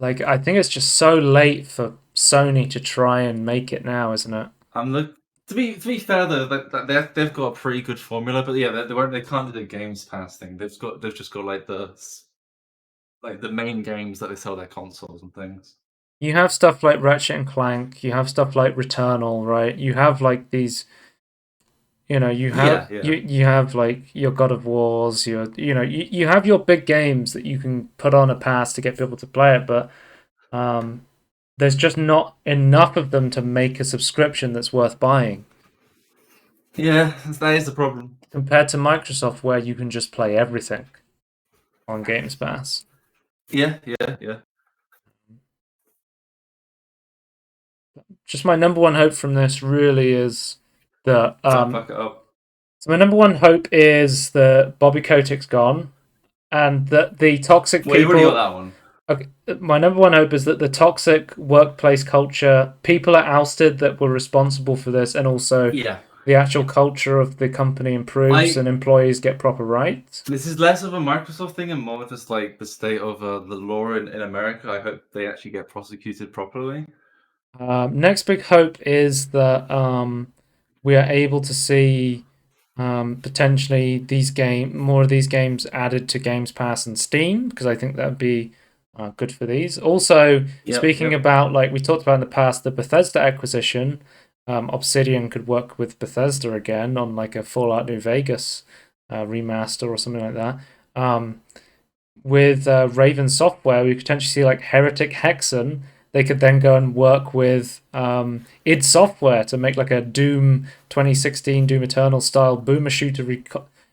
Like I think it's just so late for Sony to try and make it now, isn't it? I'm look. To be fair though, they've got a pretty good formula, but yeah, they can't do the Games Pass thing. They've just got like the main games that they sell their consoles and things. You have stuff like Ratchet and Clank, you have stuff like Returnal, right? You have like these, Yeah, yeah, you have like your God of Wars, you have your big games that you can put on a pass to get people to play it, but um, there's just not enough of them to make a subscription that's worth buying yeah. That is the problem. compared to Microsoft, where you can just play everything on Games Pass. Yeah, yeah, yeah. Just my number one hope from this really is that Fuck it up. so my number one hope is that Bobby Kotick's gone and that the toxic Well, you already got people. that one. Okay, my number one hope is that the toxic workplace culture, people are ousted that were responsible for this, and also Yeah. the actual culture of the company improves and employees get proper rights. This is less of a Microsoft thing and more just like the state of the law in America. I hope they actually get prosecuted properly. Next big hope is that we are able to see potentially more of these games added to Games Pass and Steam, because I think that would be good for these. Also, speaking Yep. about, like we talked about in the past, the Bethesda acquisition, Obsidian could work with Bethesda again on like a Fallout New Vegas remaster or something like that. With Raven Software, we could potentially see like Heretic Hexen. They could then go and work with id Software to make like a Doom 2016 Doom Eternal style boomer shooter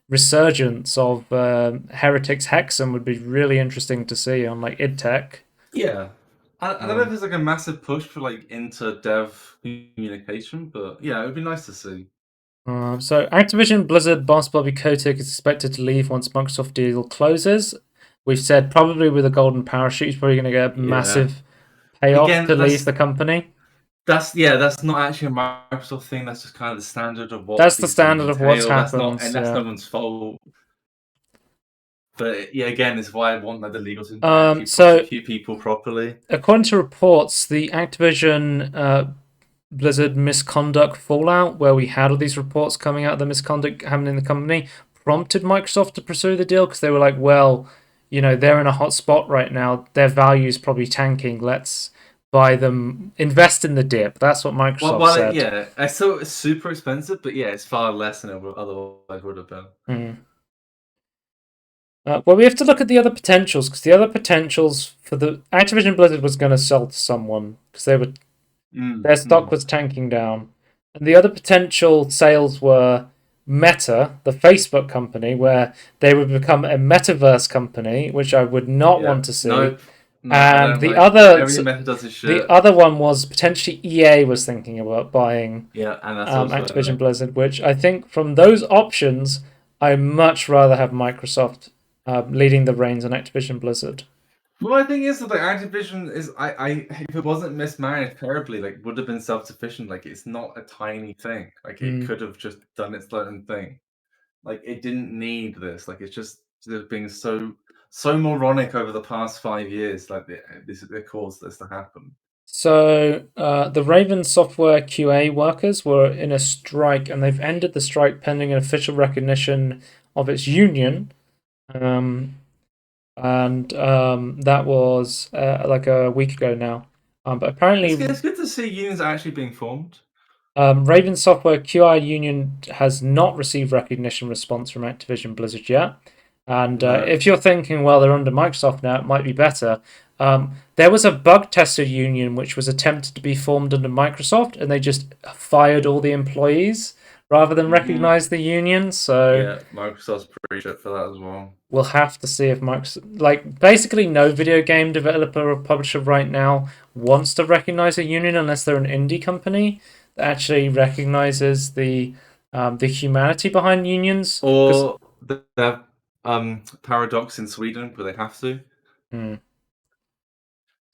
resurgence of Heretics Hexen would be really interesting to see on like id Tech. Yeah. I don't know if there's like a massive push for like inter-dev communication, but yeah, it would be nice to see. So Activision Blizzard boss Bobby Kotick is expected to leave once Microsoft deal closes. We've said probably with a golden parachute, he's probably going to get a massive payoff Again, to leave the company. That's not actually a Microsoft thing. That's just kind of the standard of what That's the these things standard of what's entail. That's happened. that's no one's fault. But yeah, again, it's why I want like the legal system to actually prosecute people properly. According to reports, the Activision Blizzard misconduct fallout, where we had all these reports coming out of the misconduct happening in the company, prompted Microsoft to pursue the deal, because they were like, well, they're in a hot spot right now. Their value is probably tanking. Let's buy them, invest in the dip. That's what Microsoft said. Yeah, I saw it's super expensive, but yeah, it's far less than it otherwise would have been. Well, we have to look at the other potentials, because the other potentials for the Activision Blizzard was going to sell to someone because their stock was tanking down, and the other potential sales were Meta, the Facebook company, where they would become a metaverse company, which I would not want to see. No, and the other one was potentially EA was thinking about buying Activision Blizzard, which I think from those options, I much rather have Microsoft leading the reins on Activision Blizzard. Well, my thing is that Activision is if it wasn't mismanaged terribly, like would have been self-sufficient. Like it's not a tiny thing. Like it could have just done its own thing. Like it didn't need this. Like it's just being so moronic over the past 5 years. Like it caused this to happen. So the Raven Software QA workers were in a strike, and they've ended the strike pending an official recognition of its union. That was like a week ago now. But apparently, it's good to see unions actually being formed. Raven Software QI union has not received recognition response from Activision Blizzard yet. And if you're thinking, well, they're under Microsoft now, it might be better. There was a bug tester union which was attempted to be formed under Microsoft, and they just fired all the employees rather than recognize the union. So yeah, Microsoft's pretty shit for that as well. we'll have to see if Microsoft, like, basically no video game developer or publisher right now wants to recognize a union unless they're an indie company that actually recognizes the humanity behind unions. Or they have Paradox in Sweden, but they have to.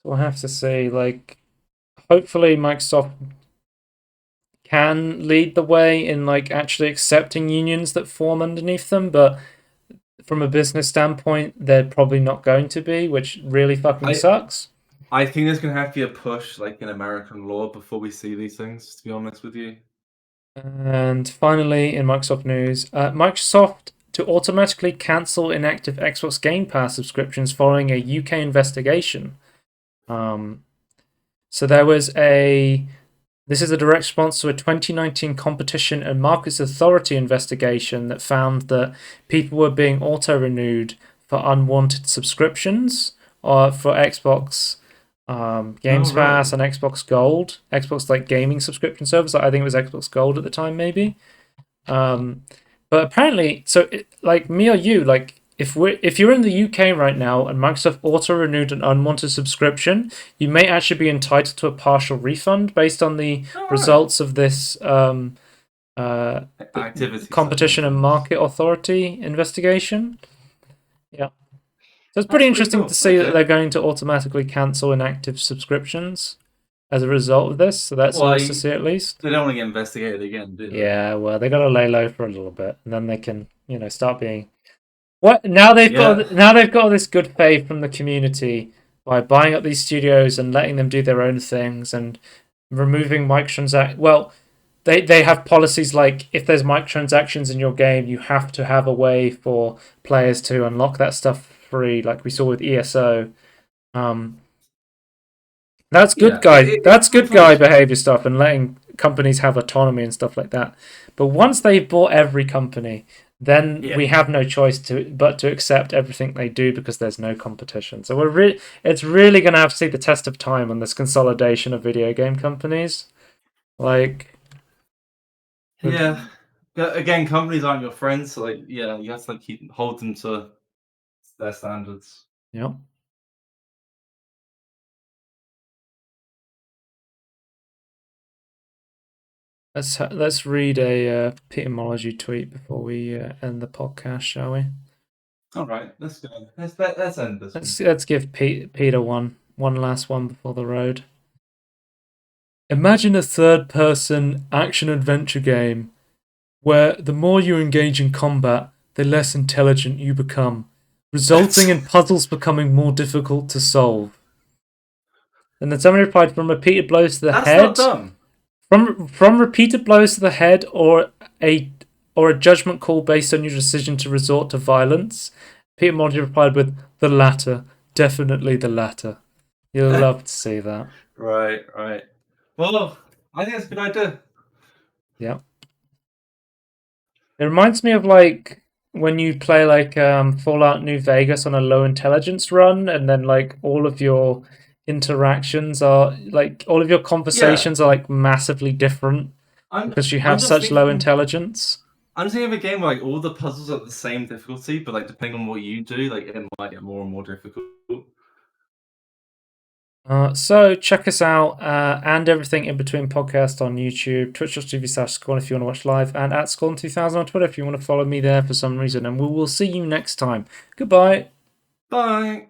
We'll have to see. Like, hopefully Microsoft can lead the way in like actually accepting unions that form underneath them, but from a business standpoint, they're probably not going to be, which really fucking sucks. I think there's going to have to be a push, like in American law, before we see these things, to be honest with you. And finally, in Microsoft news, Microsoft to automatically cancel inactive Xbox Game Pass subscriptions following a UK investigation. So there was this is a direct response to a 2019 Competition and Markets Authority investigation that found that people were being auto-renewed for unwanted subscriptions for Xbox Games Pass and Xbox Gold. Xbox like gaming subscription service. I think it was Xbox Gold at the time, maybe. But apparently, so like me or you, like if you're in the UK right now and Microsoft auto-renewed an unwanted subscription, you may actually be entitled to a partial refund based on the results of this Competition and Market Authority investigation. Yeah. So it's pretty interesting to see that they're going to automatically cancel inactive subscriptions as a result of this. So that's nice to see at least. They don't want to get investigated again, do they? Yeah, well, they got to lay low for a little bit, and then they can, start being. What now? They've got all this good faith from the community by buying up these studios and letting them do their own things and removing microtransactions. Well, they have policies like if there's microtransactions in your game, you have to have a way for players to unlock that stuff free, like we saw with ESO. That's good guy behavior stuff and letting companies have autonomy and stuff like that. But once they've bought every company, then we have no choice but to accept everything they do because there's no competition. So it's really going to have to see the test of time on this consolidation of video game companies. Like, yeah, again, companies aren't your friends. So like, you have to hold them to their standards. Yep. Let's read a Peter Molydeux tweet before we end the podcast, shall we? All right, let's go. Let's end this. Let's give Peter one last one before the road. Imagine a third-person action-adventure game where the more you engage in combat, the less intelligent you become, resulting in puzzles becoming more difficult to solve. And then somebody replied, from repeated blows to the head. That's not dumb. From repeated blows to the head or a judgment call based on your decision to resort to violence. Peter Molydeux replied with, the latter. Definitely the latter. You'll love to see that. Right. Well, I think it's a good idea. Yeah. It reminds me of like when you play like Fallout New Vegas on a low intelligence run, and then like all of your interactions are like all of your conversations are like massively different because you have such low intelligence. I'm just thinking of a game where like all the puzzles are the same difficulty, but like depending on what you do, like it might get more and more difficult. So check us out and everything in between podcast on YouTube, twitch.tv/Scorn if you want to watch live, and at Scorn2000 on Twitter if you want to follow me there for some reason. And we will see you next time. Goodbye. Bye.